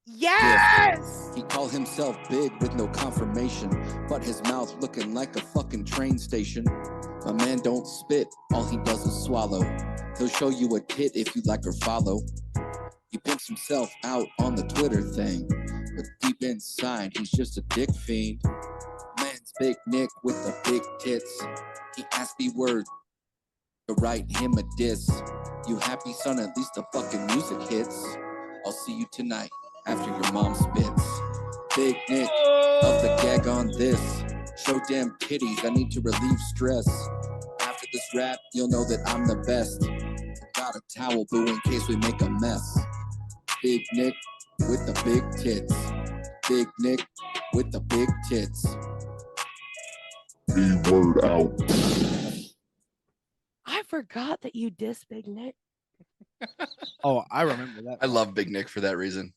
Yes. He called himself big with no confirmation, but his mouth looking like a fucking train station. My man don't spit, all he does is swallow. He'll show you a tit if you like or follow. He pimps himself out on the Twitter thing, but deep inside he's just a dick fiend. Man's Big Nick with the big tits. He asked me word to write him a diss. You happy son, at least the fucking music hits. I'll see you tonight after your mom spits. Big Nick of the gag on this. Show damn titties, I need to relieve stress. After this rap, you'll know that I'm the best. Got a towel, boo, in case we make a mess. Big Nick with the big tits. Big Nick with the big tits. B-word out. I forgot that you diss Big Nick. Oh, I remember that. I love Big Nick for that reason.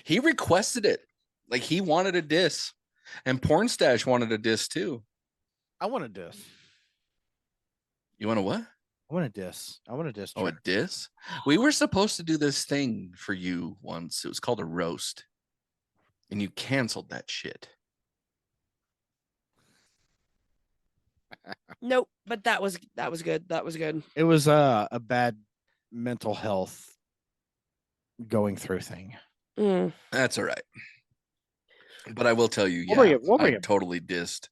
He requested it. Like he wanted a diss. And Pornstash wanted a diss too. I want a diss. You want a what? I want a diss. I want a diss. Oh, a diss? We were supposed to do this thing for you once. It was called a roast. And you canceled that shit. Nope, but that was good. That was good. It was a bad mental health going through thing. Mm. That's all right. But I will tell you, We'll bring yeah, it- we'll bring I it. totally dissed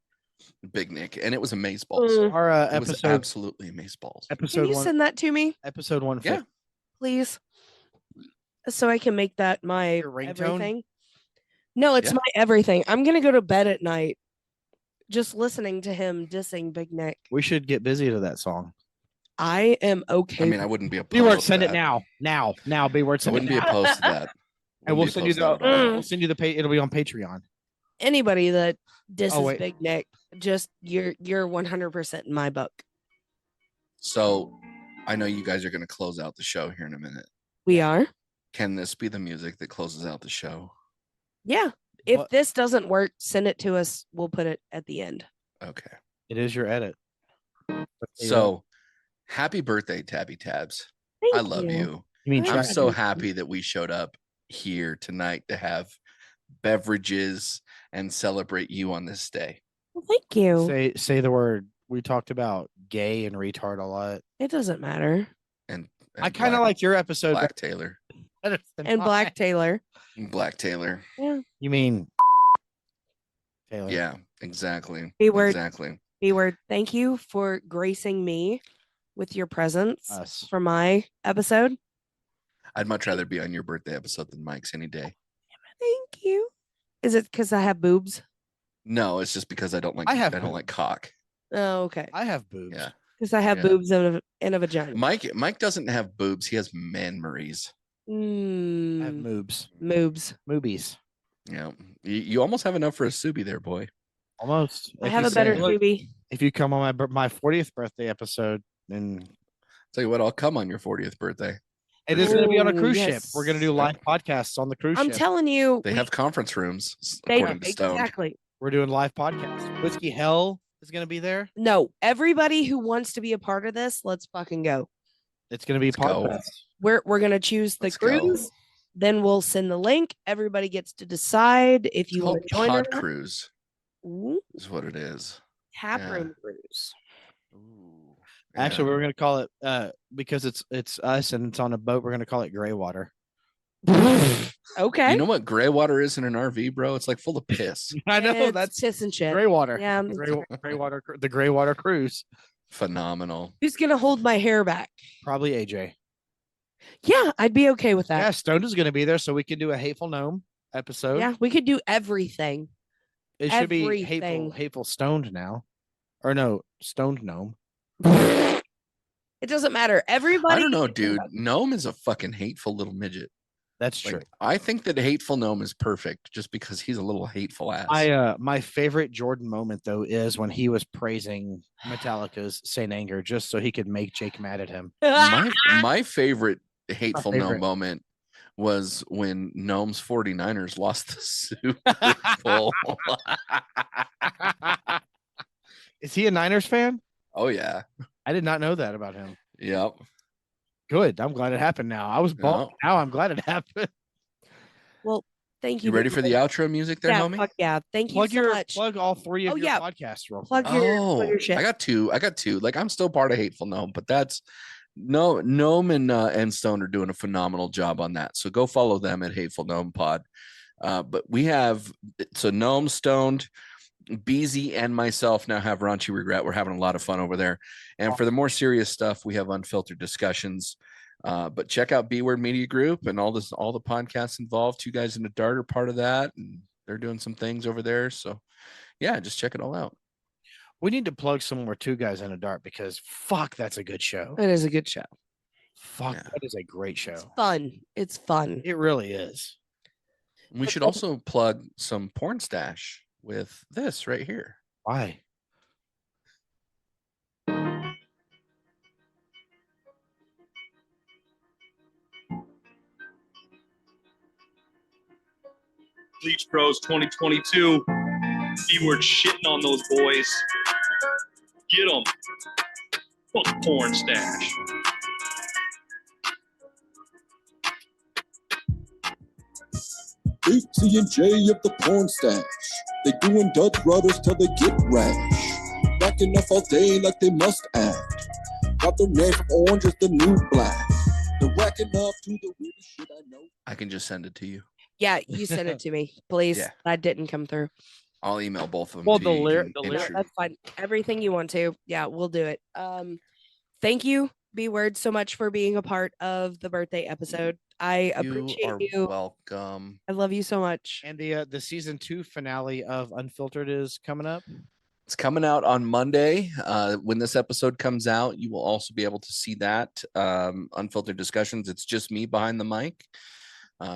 Big Nick, and it was amazeballs. Mm. Our It was episode absolutely amazeballs. Can episode you one send that to me, episode 150. Yeah. please? So I can make that my Your ringtone? everything. No, it's Yeah. my everything. I'm gonna go to bed at night just listening to him dissing Big Nick. We should get busy to that song. I am okay. I mean, I wouldn't be opposed B-word, to send it that. now. B-word, I send it wouldn't be now. opposed to that. And Wouldn't we'll be send you opposed to the that at all. we'll send you the pay. It'll be on Patreon. Anybody that disses wait. Big Nick, just you're 100% in my book. So I know you guys are going to close out the show here in a minute. We are. Can this be the music that closes out the show? Yeah. If What- this doesn't work, send it to us. We'll put it at the end. Okay. It is your edit. So happy birthday, Tabby Tabs. Thank I love you. you mean I'm I'm track? so happy that we showed up here tonight to have beverages and celebrate you on this day. Well, thank you. Say the word. We talked about gay and retard a lot. It doesn't matter. And I kind of Black- like your episode Black Taylor. better than And mine. Black Taylor. Black Taylor. Yeah. You mean Taylor? Yeah, exactly. B-word. Exactly. B-word. Thank you for gracing me with your presence Us. for my episode. I'd much rather be on your birthday episode than Mike's any day. Thank you. Is it because I have boobs? No, it's just because I don't like I have I don't like cock. Oh, okay. I have boobs. Yeah. Because I have Yeah. boobs in a vagina. Mike doesn't have boobs. He has man maries. I have Mm, moobs. moobs. Moobies. Yeah. You almost have enough for a Subi there, boy. Almost. I If have you a better say- look, Tubi. If you come on my 40th birthday episode, and Tell you what, I'll come on your 40th birthday. it is going to be on a Ooh, cruise ship. We're going to do yes. live podcasts on the cruise I'm ship. telling you, They have conference rooms, they according to Stone. exactly. We're doing live podcasts. Whiskey Hell is going to be there. No, everybody who wants to be a part of this, let's fucking go. It's going to be Let's go. podcast. We're gonna choose the Let's go. cruise. Then we'll send the link. Everybody gets to decide if It's you want called to join or Pod not. Cruise, Ooh, is what it is. tap Yeah. room cruise. Ooh. Actually, Yeah. we're going to call it because it's us and it's on a boat. We're going to call it Gray Water. Okay. You know what gray water is in an RV, bro? It's like full of piss. I know It's that's piss and shit. Gray Water. Yeah. Gray Water. The Gray Water cruise. Phenomenal. Who's gonna hold my hair back? Probably AJ. Yeah, I'd be okay with Yeah, that. Stoned is going to be there, so we can do a Hateful Gnome episode. Yeah, we could do everything. It should be everything. hateful Stoned now, or no, Stoned Gnome. It doesn't matter. Everybody. I don't know, can dude. about it. Gnome is a fucking hateful little midget. That's Like, true. I think that hateful gnome is perfect just because he's a little hateful ass. My favorite Jordan moment though is when he was praising Metallica's Saint Anger just so he could make Jake mad at him. my favorite hateful favorite. gnome moment was when Gnome's 49ers lost the Super Bowl. Is he a Niners fan? Oh yeah. I did not know that about him. Yep. Good. I'm glad it happened now. I was bummed. No. Now I'm glad it happened. Thank you. You ready for the outro music there, yeah, homie? fuck yeah. Thank you Plug so much. plug all three of Oh, your yeah. podcasts real Plug quick. your- your shit. I got two. Like I'm still part of Hateful Gnome, but that's no Gnome and Stone are doing a phenomenal job on that. So go follow them at Hateful Gnome Pod. But we have Gnome, Stoned, Beezy, and myself now have Raunchy Regret. We're having a lot of fun over there. And for the more serious stuff, we have Unfiltered Discussions. But check out B Word Media Group and all the podcasts involved. Two Guys in the Dart are part of that, and they're doing some things over there. So yeah, just check it all out. We need to plug some more Two Guys in a Dart because fuck, that's a good show. It is a good show. Fuck, Yeah. that is a great show. It's fun. It's fun. It really is. We should also plug some porn stash with this right here. Why? Bleach Bros 2022. B-word shitting on those boys. Get them. Fuck porn stash. T and J of the porn stash. They doing Dutch brothers till they get rash. Racking up all day like they must act. Got their name from orange is the new black. They're racking up to the weirdest shit I know. I can just send it to you. Yeah, you send it to me, please. Yeah. That didn't come through. I'll email both of them. Well, to the you. You lyric- can the enter- lyric- That's fine. Everything you want to. Yeah, we'll do it. Thank you, B Word, so much for being a part of the birthday episode. I You appreciate are you. welcome. I love you so much. And the season 2 finale of Unfiltered is coming up. It's coming out on Monday. When this episode comes out, you will also be able to see that. Unfiltered Discussions. It's just me behind the mic,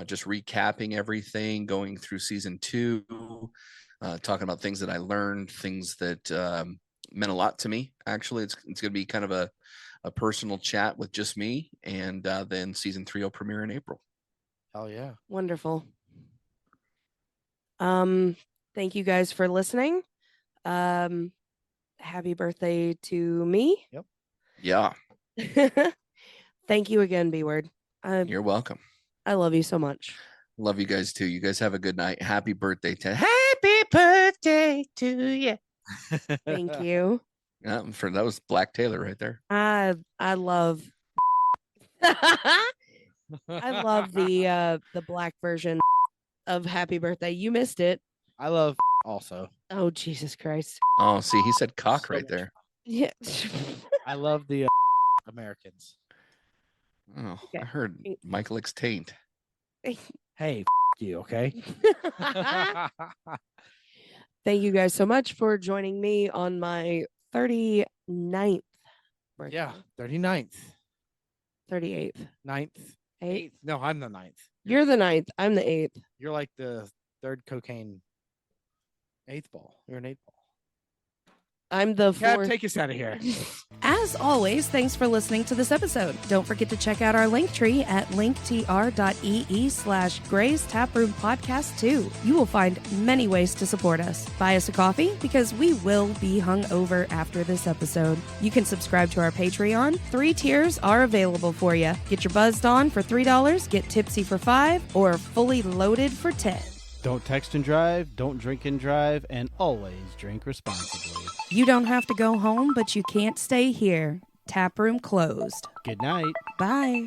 just recapping everything, going through season 2, talking about things that I learned, things that meant a lot to me. Actually, it's going to be kind of a personal chat with just me, and then season 3 will premiere in April. Hell yeah. Wonderful. Thank you guys for listening. Happy birthday to me. Yeah, Thank you again, B Word. you're welcome. I love you so much. Love you guys too. You guys have a good night. Happy birthday to Happy birthday to you. Thank you. Yeah, that was Black Taylor right there. I love I love the black version of Happy Birthday. You missed it. I love also. Oh, Jesus Christ. Oh, see, he said cock So right much there. Yeah. I love the Americans. Oh, Okay. I heard Michael X taint. Hey, you, okay? Thank you guys so much for joining me on my 39th birthday. Yeah, 39th, 38th. 9th, 8th. 8th. No, I'm the 9th. You're the 9th. I'm the 8th. You're like the third cocaine 8th ball. You're an 8th ball. I'm the Cat, 4th. take us out of here. As always, thanks for listening to this episode. Don't forget to check out our link tree at linktr.ee/Gray's Taproom Podcast 2. You will find many ways to support us. Buy us a coffee because we will be hungover after this episode. You can subscribe to our Patreon. 3 tiers are available for you. Get your buzzed on for $3, get tipsy for $5, or fully loaded for $10. Don't text and drive, don't drink and drive, and always drink responsibly. You don't have to go home, but you can't stay here. Taproom closed. Good night. Bye.